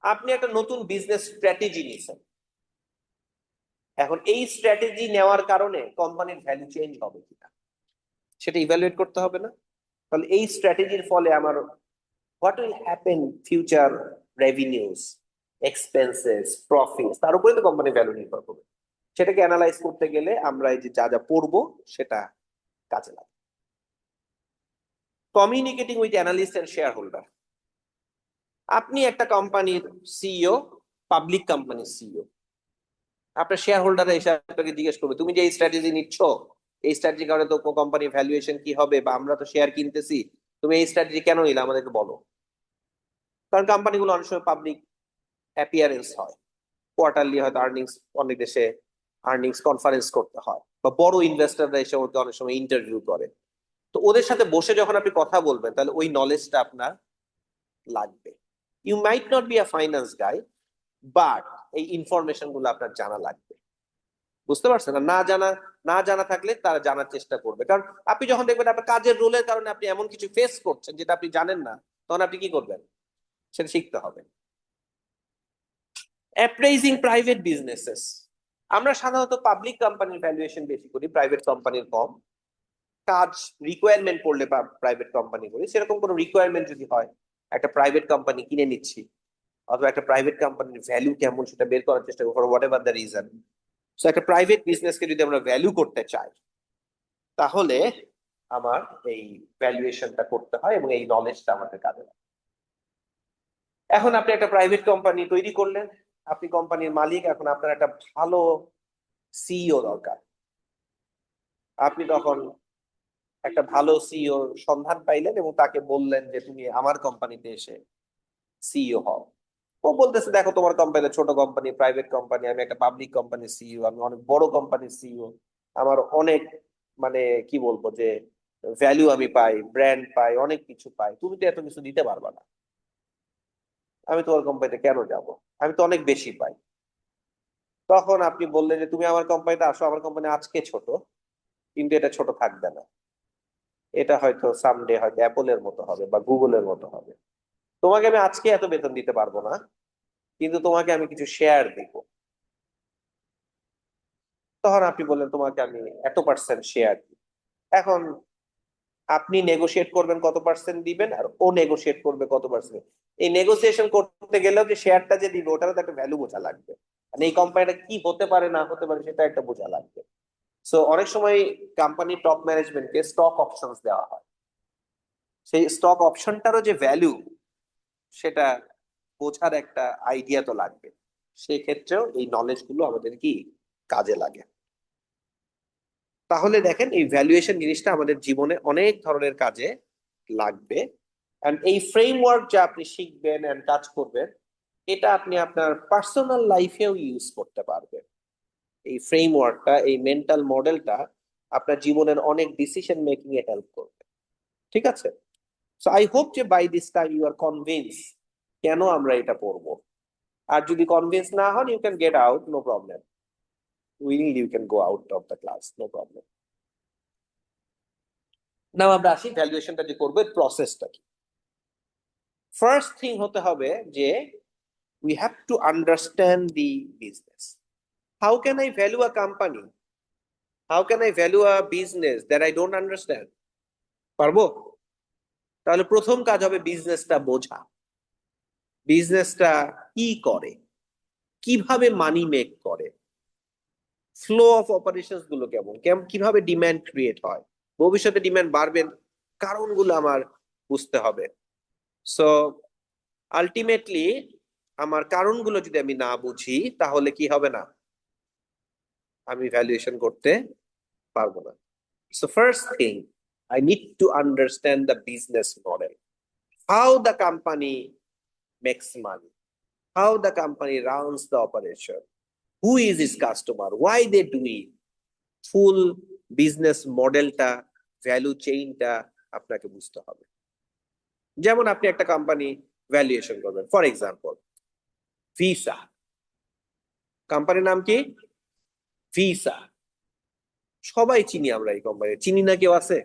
আপনি একটা নতুন বিজনেস স্ট্র্যাটেজি নিয়েছেন, এখন এই স্ট্র্যাটেজি নেওয়ার কারণে কোম্পানির ভ্যালু চেঞ্জ হবে কিনা সেটা ইভ্যালুয়েট করতে হবে না? তাহলে এই স্ট্র্যাটেজির ফলে আমার what will happen, future revenues, expenses, profits, তার উপরে তো কোম্পানির ভ্যালু নির্ভর করবে। সেটাকে অ্যানালাইজ করতে গেলে আমরা এই যে যা যা পড়বো সেটা কাজে লাগে। Communicating with analyst and shareholder. আপনি একটা কোম্পানির সিইও, পাবলিক কোম্পানির সিইও, আপনার শেয়ার হোল্ডাররা এসে আপনাকে জিজ্ঞেস করবে তুমি যে এই স্ট্র্যাটেজি নিচ্ছ, এই স্ট্র্যাটেজি কারণে তো কোম্পানির ভ্যালুয়েশন কি হবে, বা আমরা তো শেয়ার কিনতেছি, তুমি এই স্ট্র্যাটেজি কেন নিলে আমাদেরকে বলো। কারণ কোম্পানিগুলো অনেক সময় পাবলিক, অ্যাপিয়ারেন্স হয়, কোয়ার্টারলি হয়তো আর্নিংস, অনেক দেশে আর্নিংস কনফারেন্স করতে হয়, বা বড় ইনভেস্টররা এসে ওকে অনেক সময় ইন্টারভিউ করে। তো ওদের সাথে বসে যখন আপনি কথা বলবেন, তাহলে ওই নলেজটা আপনার লাগবে। You might not be a finance guy, but এই ইনফরমেশন গুলো আপনার জানা লাগবে। বুঝতে পারছেন? না জানা, না জানা থাকলে তারা জানার চেষ্টা করবে। কারণ আপনি যখন দেখবেন আপনার কাজের রোলের কারণে আপনি এমন কিছু ফেস করছেন যেটা আপনি জানেন না, তখন আপনি কি করবেন? সেটা শিখতে হবে। অ্যাপ্রেইজিং প্রাইভেট বিজনেসেস। আমরা সাধারণত পাবলিক কোম্পানির ভ্যালুয়েশন বেশি করি, প্রাইভেট কোম্পানির কম। কাজ রিকোয়ারমেন্ট পড়লে প্রাইভেট কোম্পানি করি। সেরকম কোনো রিকোয়ারমেন্ট যদি হয়, একটা প্রাইভেট কোম্পানি কিনে নিচ্ছি, অথবা একটা প্রাইভেট কোম্পানির ভ্যালু কেমন সেটা বের করার চেষ্টা করি, for what ever the reason. So একটা প্রাইভেট বিজনেসকে যদি আমরা ভ্যালু করতে চাই, তাহলে আমার এই ভ্যালুয়েশনটা করতে হয় এবং এই নলেজটা আমাদের কাজে লাগে। এখন আপনি একটা প্রাইভেট কোম্পানি তৈরি করলেন, আপনি কোম্পানির মালিক, এখন আপনার একটা ভালো সিইও দরকার। আপনি তখন একটা ভালো সিইওর সন্ধান পাইলেন এবং তাকে বললেন যে তুমি আমার কোম্পানিতে এসে সিইও হও। ও বলতেছে, দেখো তোমার কোম্পানি ছোট কোম্পানি, প্রাইভেট কোম্পানি, আমি একটা পাবলিক কোম্পানির সিইও, আমি অনেক বড় কোম্পানির সিইও, আমার অনেক মানে কি বলবো যে ভ্যালু আমি পাই, ব্র্যান্ড পাই, অনেক কিছু পাই, তুমি তো এত কিছু দিতে পারবা না, আমি তোমার কোম্পানিতে কেন যাব, আমি তো অনেক বেশি পাই। তখন আপনি বললেন যে তুমি আমার কোম্পানিতে আসো, আমার কোম্পানি আজকে ছোট, কিন্তু এটা ছোট থাকবে না, এটা হয়তো সামডে হয়তো অ্যাপলের মতো হবে বা গুগলের মতো হবে। তোমাকে আমি আজকে এত বেতন দিতে পারবো না, কিন্তু তোমাকে আমি কিছু শেয়ার দিব। তখন আপনি বললেন তোমাকে আমি এত পার্সেন্ট শেয়ার দিই। এখন আপনি নেগোশিয়েট করবেন কত পার্সেন্ট দিবেন, আর ও নেগোশিয়েট করবে কত পার্সেন্ট। এই নেগোসিয়েশন করতে গেলেও যে শেয়ারটা যে দিবে ওটারও তো একটা ভ্যালু বোঝা লাগবে, মানে এই কোম্পানিটা কি হতে পারে না হতে পারে সেটা একটা বোঝা লাগবে। সো অনেক সময় কোম্পানি টপ ম্যানেজমেন্টকে স্টক অপশনস দেওয়া হয়, সেই স্টক অপশনটারও যে ভ্যালু সেটা বোঝার একটা আইডিয়া তো লাগবে। সেই ক্ষেত্রেও এই নলেজ গুলো আমাদের কি কাজে লাগে। তাহলে দেখেন এই ভ্যালুয়েশন জিনিসটা আমাদের জীবনে অনেক ধরনের কাজে লাগবে। এন্ড এই ফ্রেমওয়ার্ক যা আপনি শিখবেন এন্ড কাজ করবেন, এটা আপনি আপনার পার্সোনাল লাইফেও ইউজ করতে পারবেন। এই ফ্রেমওয়ার্কটা, এই মেন্টাল মডেলটা আপনার জীবনের অনেক ডিসিশন মেকিং এ হেল্প করবে। ঠিক আছে? সো আই হোপ যে by this time you are convince কেন আমরা এটা পড়বো। আর যদি কনভিন্স না হন, you can get out, no problem, will you can go out of the class, no problem. Now আমরা আসি ভ্যালুয়েশনটা যে করবো প্রসেসটা কি। ফার্স্ট থিং হতে হবে যে we have to understand the business. How can I value a company? How can I value a business that I don't understand? পারবো? তাহলে প্রথম কাজ হবে বিজনেসটা বোঝা। বিজনেসটা কি করে, কিভাবে মানি মেক করে, ফ্লো অফ অপারেশনস গুলো কেমন, কিভাবে ডিমান্ড ক্রিয়েট হয়, ভবিষ্যতে ডিমান্ড বাড়বে, কারণগুলো আমার বুঝতে হবে। সো আলটিমেটলি আমার কারণগুলো যদি আমি না বুঝি, তাহলে কি হবে না, আমি ভ্যালুয়েশন করতে পারবো না। So first thing, I need to understand the business model, how the company makes money, how the company runs the operation, who is his customer, why they do it, full business মডেলটা, value চেইনটা আপনাকে বুঝতে হবে। যেমন আপনি একটা company valuation করবেন, for example visa, কোম্পানির নাম কি? ভিসা। সবাই চিনি আমরা এই কোম্পানি, চিনি না কেউ আছে?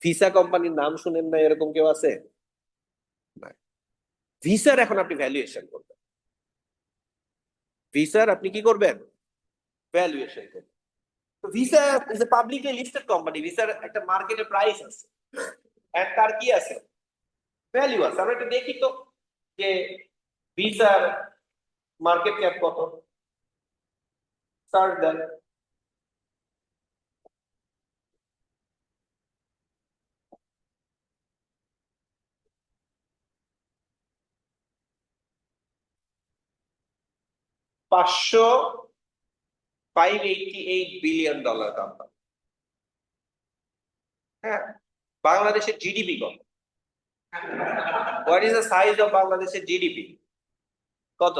ভিসা কোম্পানির নাম শুনেন না এরকম কেউ আছে? না। ভিসার এখন আপনি ভ্যালুয়েশন করবেন, ভিসার আপনি কি করবেন? ভ্যালুয়েশন করবেন। তো visa is a publicly listed company, ভিসার একটা মার্কেটে প্রাইস আছে, এন্ড তার কি আছে? ভ্যালু আছে। আমরা একটু দেখি তো যে ভিসার মার্কেট ক্যাপ কত। সার্চ দেন। 588 বিলিয়ন ডলার কোম্পানি। হ্যাঁ, বাংলাদেশের জিডিপি কত? What is the size of বাংলাদেশের জিডিপি? কত?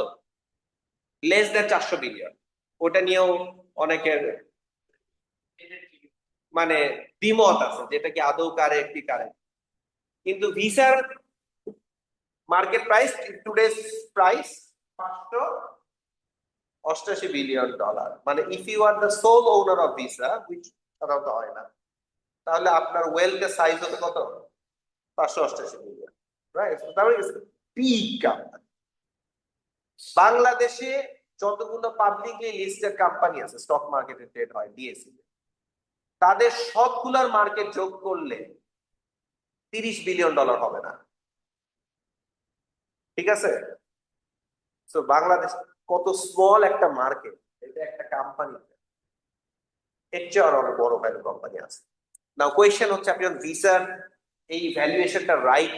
Less than 400 billion. ওটা নিয়েও অনেকের মানে দ্বিমত আছে, যেটা কি আদৌ কারেক্ট কি কারেক্ট। কিন্তু ভিসার market price, today's price 588 billion dollar. মানে if you are the sole owner of Visa, which সাধারণত হয় না, তাহলে আপনার ওয়েলথের সাইজ হতে কত? 588 বিলিয়ন, রাইট? তাহলে বিগ কোম্পানি। বাংলাদেশে যতগুলো পাবলিকলি লিস্টেড কোম্পানি আছে, স্টক মার্কেটে ট্রেড হয় ডিএসসি, তাদের সবগুলোর মার্কেট যোগ করলে 30 বিলিয়ন ডলার হবে না, ঠিক আছে? তো বাংলাদেশ কত স্মল একটা মার্কেট, এটা একটা কোম্পানি, এর চেয়ে আরো অনেক বড় ভ্যালু কোম্পানি আছে। নাও কোয়েশ্চেন হচ্ছে, আপনি ভিসার এই ভ্যালুয়েশনটা রাইট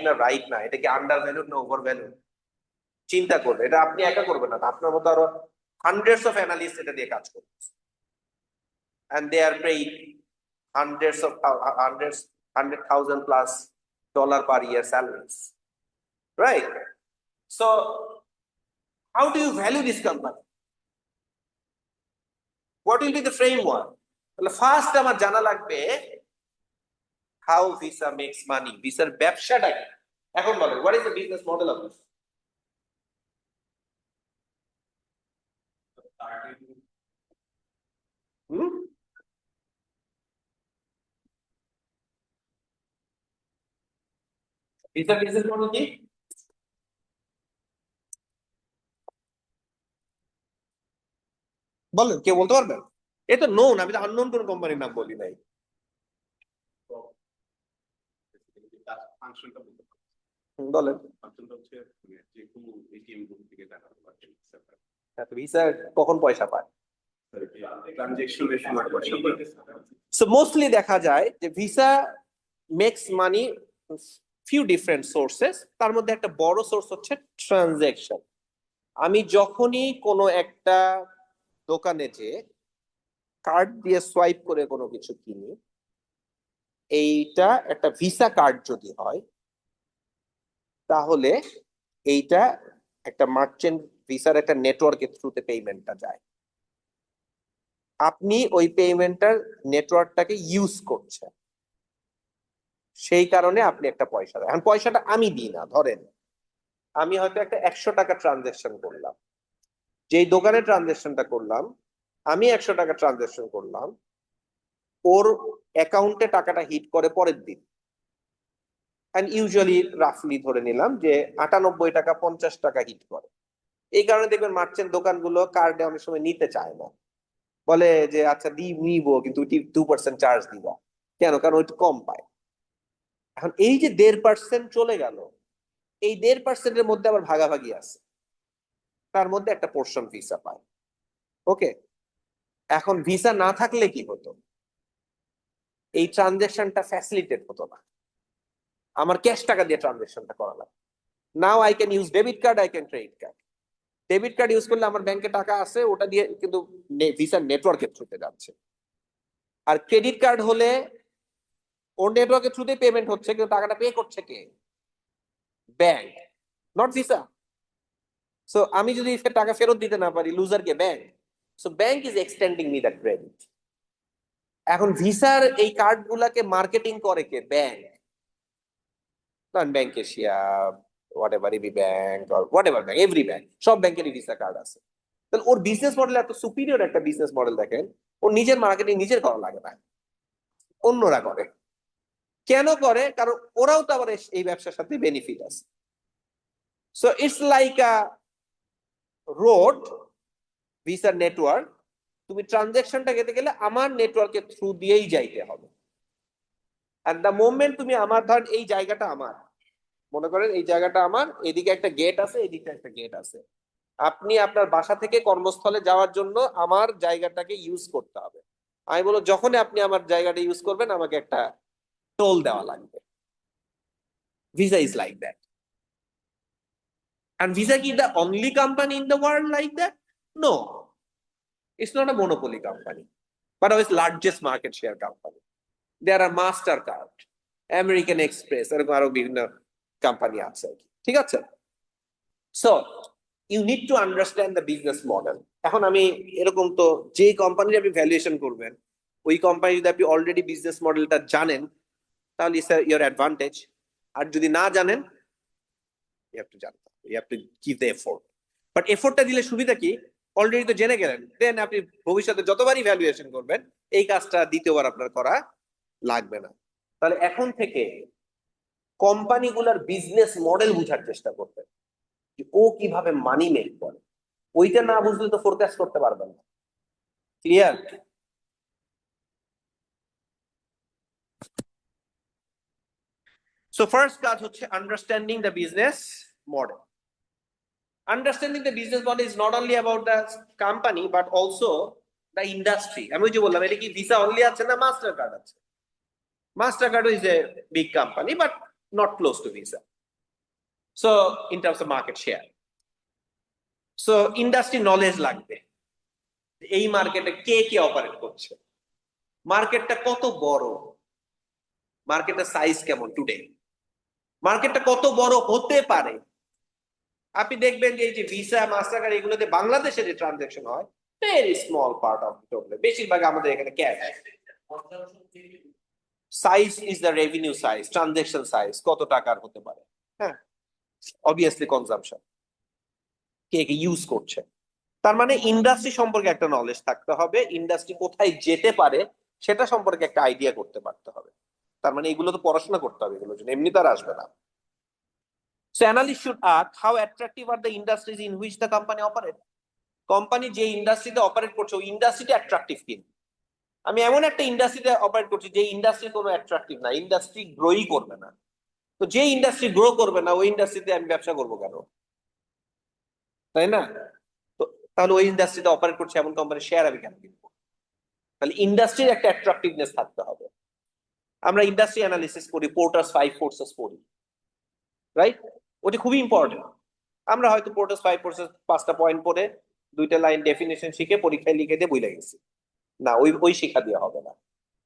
না, এটা কি আন্ডার ভ্যালু না ওভার ভ্যালু, চিন্তা করবে। এটা আপনি একা করবেন না, আপনার মতো আরো হান্ড্রেডস অফ অ্যানালিস্ট এটা দিয়ে কাজ করছে, and they are paid hundred thousand plus dollar per year salaries, right? So how do you value this company? What will be the framework? তাহলে ফার্স্ট আমার জানা লাগবে how visa makes money, ভিসার ব্যবসাটা কি। এখন বলেন, what is the business model of this? হুম, ভিসার বিজনেস মডেল কি? বলেন, কে বলতে পারবেন? এ তো নোন, আমি তো আননোন কোন কোম্পানির নাম বলি নাই। ফাংশনটা বলতে পারি। বলেন। ফাংশনটা হচ্ছে যে কোনো এটিএম বুথ থেকে টাকা তোলা, ভিসা কখন পয়সা পায়? ট্রানজেকশনের সময় পয়সা পায়। সো মোস্টলি দেখা যায় যে ভিসা মেক্স মানি ফিউ ডিফারেন্ট সোর্সেস, তার মধ্যে একটা বড় সোর্স হচ্ছে ট্রানজেকশন। আমি যখনই কোনো একটা দোকানে যে কার্ড দিয়ে সোয়াইপ করে কোনো কিছু কিনি, এইটা একটা ভিসা কার্ড যদি হয়, তাহলে এইটা একটা মার্চেন্ট ভিসার একটা নেটওয়ার্কের থ্রুতে পেমেন্টটা যায়। আপনি ওই পেমেন্টটার নেটওয়ার্কটাকে ইউজ করছেন, সেই কারণে আপনি একটা পয়সা দেন। এখন পয়সাটা আমি দিই না, ধরেন আমি হয়তো একটা 100 টাকা ট্রানজেকশন করলাম, যেই দোকানে ট্রানজেকশনটা করলাম, আমি 100 টাকা ট্রানজেকশন করলাম, ওর অ্যাকাউন্টে টাকাটা হিট করে পরের দিন, এন্ড ইউজুয়ালি রাফলি ধরে নিলাম যে 98 টাকা 50 টাকা হিট করে। এই কারণে দেখবেন মার্চেন্ট দোকানগুলো কার্ডে অনেক সময় নিতে চায় না, বলে যে আচ্ছা নিবো কিন্তু 2% চার্জ দিবা। কেন? কারণ ওইটা কম পায়। এখন এই যে 1.5% চলে গেল, এই 1.5%-এর মধ্যে আবার ভাগাভাগি আছে, তার মধ্যে একটা পোর্শন ভিসা পায়। ওকে, এখন ভিসা না থাকলে কি হতো? এই ট্রানজেকশনটা ফ্যাসিলিটেট হতো না, আমার ক্যাশ টাকা দিয়ে ট্রানজেকশনটা করা লাগে। Now I can use debit card, I can credit card. Debit card use করলে আমার ব্যাংকে টাকা আছে, ওটা দিয়ে কিন্তু ভিসার নেটওয়ার্কের থ্রুতে যাচ্ছে। আর ক্রেডিট কার্ড হলে ওর নেটওয়ার্কের থ্রুতে পেমেন্ট হচ্ছে, কিন্তু টাকাটা পে করছে কে? Bank, not Visa. সো আমি যদি টাকা ফেরত দিতে না পারি, লুজার কে? Bank. So bank is extending me that credit. এখন ভিসার এই কার্ড গুলাকে মার্কেটিং করে কে? Bank. Bank Asia, whatever, AB Bank or whatever bank, every bank, সব ব্যাংকেরই ভিসা কার্ড আছে। তাহলে ওর বিজনেস মডেল এত সুপিরিয়র একটা বিজনেস মডেল, দেখেন ওর নিজের মার্কেটিং নিজের করা লাগে না, অন্যরা করে। কেন করে? কারণ ওরাও তো আবার এই ব্যবসার সাথে বেনিফিট আছে। So it's like a road, ভিসার নেটওয়ার্ক। তুমি ট্রানজেকশনটা যেতে গেলে আমার নেটওয়ার্কের থ্রু দিয়েই যাইতে হবে। আর দ্য মোমেন্ট তুমি আমার, ধর এই জায়গাটা আমার, মনে করেন এই জায়গাটা আমার, এদিকে একটা গেট আছে, এদিকে একটা গেট আছে, আপনি আপনার বাসা থেকে কর্মস্থলে যাওয়ার জন্য আমার জায়গাটাকে ইউজ করতে হবে। আমি বলবো যখনই আপনি আমার জায়গাটা ইউজ করবেন, আমাকে একটা টোল দেওয়া লাগবে। Visa is like that. And Visa is the only company in the world like that? No, it's not a monopoly company, but it's largest market share company. There are MasterCard, American Express, এরকম আরো বিভিন্ন company আছে, ঠিক আছে? So you need to understand the business model. এখন আমি এরকম তো যে কোম্পানির আপনি ভ্যালুয়েশন করবেন ওই কোম্পানি যদি আপনি অলরেডি বিজনেস মডেলটা জানেন তাহলে ইটস ইয়োর অ্যাডভান্টেজ। আর যদি না জানেন ইউ হ্যাভ টু জানতে হবে, you have to give the effort. But এফোর্টটা দিলে সুবিধা কি, অলরেডি তো জেনে গেলেন, দেন আপনি ভবিষ্যতে যতবারই ভ্যালুয়েশন করবেন এই কাজটা দ্বিতীয়বার আপনার করা লাগবে না। তাহলে এখন থেকে কোম্পানিগুলোর বিজনেস মডেল বোঝার চেষ্টা করবেন, যে ও কিভাবে মানি মেক করে। ওইটা না বুঝলে তো ফোরকাস্ট করতে পারবেন না। ক্লিয়ার? সো ফার্স্ট কাজ হচ্ছে understanding the business model. Understanding the business model is not only about the company but also the industry. আমি ওই যে বললাম এটা কি ভিসা অনলি আছে না মাস্টার কার্ড আছে? Master card is a big company but not close two visa, so in terms of market share. So industry knowledge লাগবে, এই মার্কেটে কে কে অপারেট করছে, মার্কেটটা কত বড়, মার্কেটের সাইজ কেমন টুডে, মার্কেটটা কত বড় হতে পারে। আপনি দেখবেন যে এই যে ভিসা মাস্টার কার্ড এগুলোতে বাংলাদেশে যে ট্রানজাকশন হয় very small part of total, বেশিরভাগ আমাদের এখানে cash. Size is the revenue size, transaction size কত টাকার হতে পারে। হ্যাঁ, অবভিয়াসলি কনজাম্পশন, কে কে ইউজ করছে। তার মানে ইন্ডাস্ট্রি সম্পর্কে একটা নলেজ থাকতে হবে, ইন্ডাস্ট্রি কোথায় যেতে পারে সেটা সম্পর্কে একটা আইডিয়া করতে পারতে হবে। তার মানে এগুলো তো পড়াশোনা করতে হবে, এগুলোর জন্য এমনি তার আসবে না। So analysts should ask how attractive are the industries in which the company operate. Company যে ইন্ডাস্ট্রিতে অপারেট করছে ওই ইন্ডাস্ট্রিটা অ্যাট্রাকটিভ কিনা। আমি এমন একটা ইন্ডাস্ট্রিতে অপারেট করছি যে ইন্ডাস্ট্রি কোনো অ্যাট্রাকটিভ না, ইন্ডাস্ট্রি গ্রোই করবে না। তো যে ইন্ডাস্ট্রি গ্রো করবে না ওই ইন্ডাস্ট্রিতে আমি ব্যবসা করবো কেন, তাই না? তো তাহলে ওই ইন্ডাস্ট্রিতে অপারেট করছে এমন কোম্পানির শেয়ার আমি কেন কিনবো? তাহলে ইন্ডাস্ট্রির একটা অ্যাট্রাকটিভনেস থাকতে হবে। আমরা ইন্ডাস্ট্রি অ্যানালিসিস করি, পোর্টার্স 5 ফোর্সেস পড়ি, রাইট? ওটা খুবই ইম্পর্টেন্ট। আমরা হয়তো পোর্টার্স 5 ফোর্সেস 5টা পয়েন্ট পড়ে 2টা লাইন ডেফিনেশন শিখে পরীক্ষায় লিখে দিয়ে বই গেছি না, ওই শিক্ষা দেওয়া হবে না।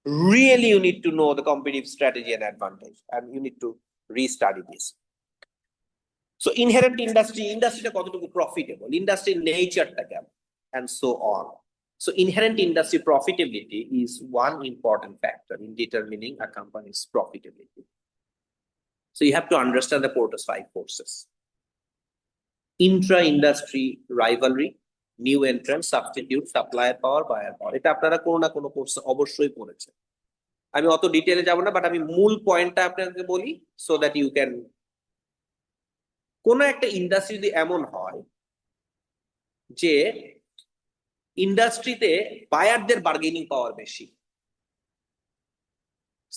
Really you need to know the competitive strategy and advantage and you need to restudy this. So inherent industry কতটুকু profitable, industry nature-টা কেমন, and so on. So inherent industry profitability is one important factor in determining a company's profitability. So you have to understand the Porter's 5 forces. Intra-industry rivalry, new entrant, substitute, supplier power, buyer power. এটা আপনারা কোনো না কোনো কোর্সে অবশ্যই পড়েছেন। আমি অত ডিটেইলে যাব না, বাট আমি মূল পয়েন্টটা আপনাকে বলি সো দ্যাট ইউ ক্যান। কোন একটা ইন্ডাস্ট্রি যদি এমন হয় যে ইন্ডাস্ট্রিতে বায়ারদের বার্গেনিং পাওয়ার বেশি,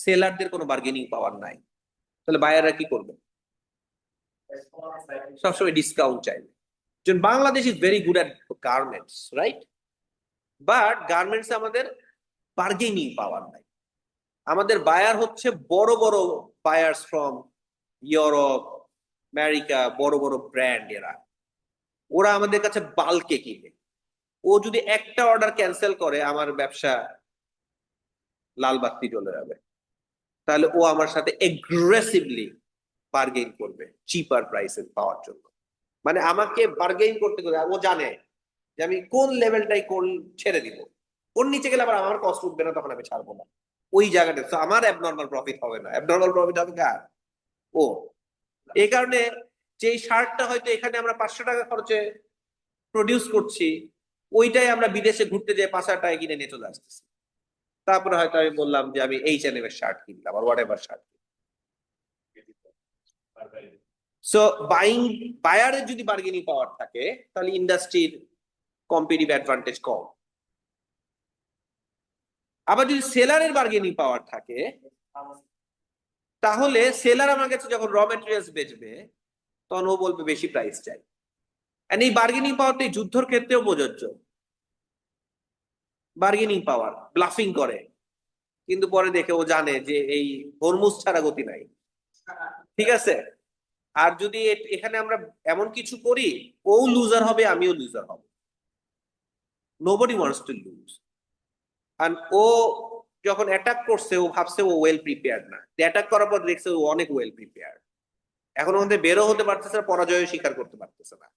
সেলারদের কোনো বার্গেনিং পাওয়ার নাই, তাহলে বায়াররা কি করবে? সবসময় ডিসকাউন্ট চাইবে। যেমন Bangladesh is very good at garments, right? But garments আমাদের বার্গেনিং পাওয়ার নাই। আমাদের বায়ার হচ্ছে বড় বড় বায়ার্স ফ্রম ইউরোপ, আমেরিকা, বড় বড় ব্র্যান্ড। ওরা আমাদের কাছে বাল্কে কিনে। ও যদি একটা অর্ডার ক্যান্সেল করে আমার ব্যবসা লাল বাতি জ্বলে যাবে। তাহলে ও আমার সাথে এগ্রেসিভলি বার্গেইন করবে চিপার প্রাইসে পাওয়ার জন্য। মানে আমাকে বার্গেইন করতে গেলে ও জানে যে আমি কোন লেভেলটাই ছেড়ে দিব, ওর নিচে গেলে আবার আমার কষ্ট উঠবে না, তখন আমি ছাড়বো না ওই জায়গাটা। তো আমার অ্যাবনর্মাল প্রফিট হবে না, অ্যাবনর্মাল প্রফিট হবে কার? ও। এই কারণে যে শার্টটা হয়তো এখানে আমরা 500 টাকা খরচে প্রডিউস করছি, ওইটাই আমরা বিদেশে ঘুরতে যেয়ে 5,000 টাকা কিনে নিয়ে চলে আসতেছি। তারপরে হয়তো আমি বললাম যে আমি H&M এর শার্ট কিনলাম আর হোয়াট এভার শার্ট। সো বায়ারের যদি বার্গেনিং পাওয়ার থাকে তাহলে ইন্ডাস্ট্রির কম্পিটিটিভ অ্যাডভান্টেজ কম। আবার যদি সেলারের বার্গেনিং পাওয়ার থাকে তাহলে সেলার আমার কাছে যখন র মেটেরিয়ালস বেচবে তখন ও বলবে বেশি প্রাইস চাই। এন্ড এই বার্গেনিং পাওয়ারটা এই যুদ্ধের ক্ষেত্রেও প্রযোজ্য। বার্গেনিং পাওয়ার, ব্লাফিং করে, কিন্তু পরে দেখে ও জানে যে এই হরমুজ ছাড়া গতি নাই, ঠিক আছে? আর যদি এখানে আমরা এমন কিছু করি ও লুজার হবে আমিও লুজার হব। Nobody wants to lose. আর ও যখন অ্যাটাক করছে ও ভাবছে ও ওয়েল প্রিপেয়ার্ড না, অ্যাটাক করার পর দেখছে ও অনেক ওয়েল প্রিপেয়ার্ড। এখন আমাদের বেরো হতে পারতেছে না, পরাজয় স্বীকার করতে পারতেছে না।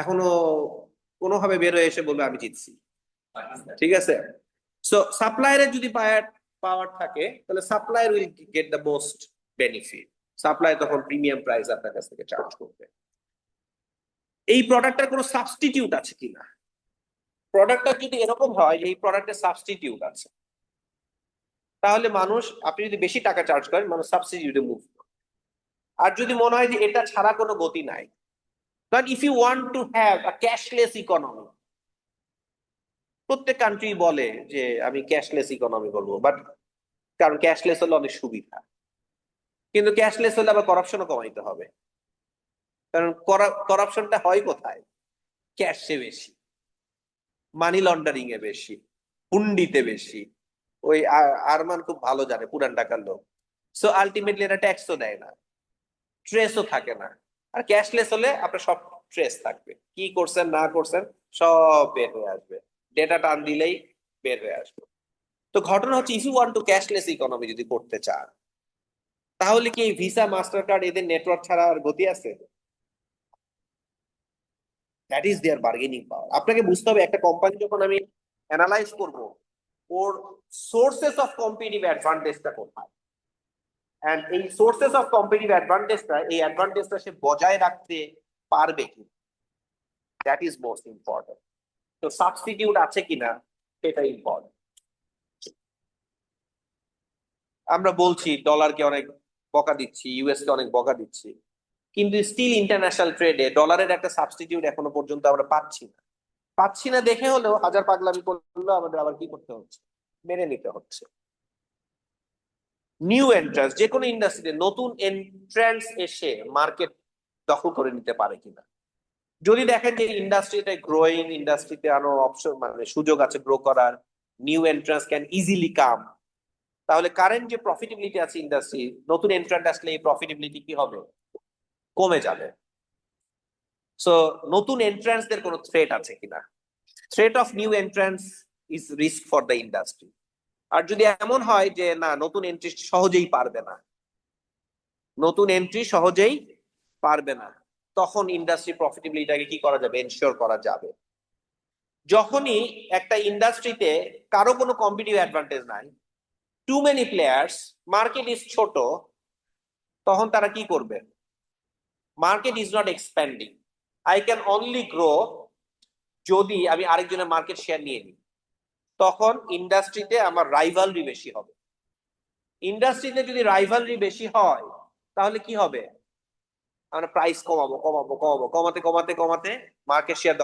এখনো কোনোভাবে বের হয়ে এসে বলবে আমি জিতছি, ঠিক আছে? সো সাপ্লায়ারের যদি পাওয়ার থাকে তাহলে supplier will get the most benefit. Supplier তখন প্রিমিয়াম প্রাইস আপনার কাছ থেকে চার্জ করবে। এই প্রোডাক্টটার কোনো সাবস্টিটিউট আছে কিনা, প্রোডাক্টটা যদি এরকম হয় যে এই প্রোডাক্টের সাবস্টিটিউট আছে, তাহলে মানুষ, আপনি যদি বেশি টাকা চার্জ করেন, মানুষ সাবস্টিটিউটে মুভ করে। আর যদি মনে হয় যে এটা ছাড়া কোনো গতি নাই, but if you want to have a cashless economy, প্রত্যেক কান্ট্রি বলে যে আমি ক্যাশলেস ইকোনমি করবো, বাট কারণ ক্যাশলেস হলে অনেক সুবিধা, কিন্তু ক্যাশলেস হলে আবার করাপশনও কমাইতে হবে। কারণ করাপশনটা হয় কোথায়? ক্যাশে বেশি, মানি লন্ডারিং এ বেশি, হুন্ডিতে বেশি। ওই আরমান খুব ভালো জানে, পুরান ঢাকার লোক। সো আলটিমেটলি এটা ট্যাক্সও দেয় না, ট্রেসও থাকে না। আর ক্যাশলেস হলে আপনার সব ট্রেস থাকবে, কি করছেন না করছেন সব বের হয়ে আসবে, ডেটা টান দিলেই বের হয়ে আসবে। তো ঘটনা হচ্ছে, if you want to cashless economy যদি করতে চান, তাহলে কি ভিসা মাস্টার কার্ড এদের নেটওয়ার্ক ছাড়া আর গতি আছে? That is their bargaining power. আপনাকে বুঝতে হবে একটা কোম্পানি যখন আমি অ্যানালাইজ করব, ওর সোর্সেস অফ কম্পিটিটিভ অ্যাডভান্টেজটা কোথায়, এন্ড এই সোর্সেস অফ কম্পিটিটিভ অ্যাডভান্টেজটা, এই অ্যাডভান্টেজটা সে বজায় রাখতে পারবে কি, দ্যাট ইজ মোস্ট ইম্পর্টেন্ট। তো সাবস্টিটিউট আছে কিনা সেটা ইম্পর্টেন্ট। আমরা বলছি ডলারকে অনেক বকা দিচ্ছি, ইউএস কে অনেক বকা দিচ্ছি, কিন্তু স্টিল ইন্টারন্যাশনাল ট্রেডে ডলারের একটা সাবস্টিটিউট এখনো পর্যন্ত আমরা পাচ্ছি না দেখে হলেও হাজার পাগলামি করলেও আমাদের আবার কি করতে হচ্ছে, মেনে নিতে হচ্ছে। নিউ এন্ট্রান্স, যে কোনো ইন্ডাস্ট্রিতে নতুন এন্ট্রান্স এসে মার্কেট দখল করে নিতে পারে কিনা। যদি দেখেন যে ইন্ডাস্ট্রিটা গ্রোয়িং, ইন্ডাস্ট্রিতে আরো অপশন মানে সুযোগ আছে গ্রো করার, নিউ এন্ট্রান্স ক্যান ইজিলি কাম, তাহলে কারেন্ট যে প্রফিটেবিলিটি আছে ইন্ডাস্ট্রি, নতুন এন্ট্রান্ট আসলে এই প্রফিটেবিলিটি কি হবে, কমে যাবে। সো নতুন এন্ট্রান্সদের কোনো থ্রেট আছে কিনা, threat of new entrance is risk for the industry. আর যদি এমন হয় যে না, নতুন এন্ট্রি সহজেই পারবে না, নতুন এন্ট্রি সহজেই পারবে না, তখন ইন্ডাস্ট্রি প্রফিটেবিলিটিটাকে কি করা যাবে, এনশিওর করা যাবে। যখনই একটা ইন্ডাস্ট্রিতে কারো কোনো কম্পিটিটিভ অ্যাডভান্টেজ নাই, too many players, market is ছোট, তখন তারা কি করবে, market is not expanding, I can only grow যদি আমি আরেকজনের মার্কেট শেয়ার নিয়ে নিই, তখন ইন্ডাস্ট্রিতে আমার রাইভালরি বেশি হবে। ইন্ডাস্ট্রিতে যদি রাইভালরি বেশি হয় তাহলে কি হবে, আমরা প্রাইস কমাবো, কমাতে কমাতে মার্কেট শেয়ার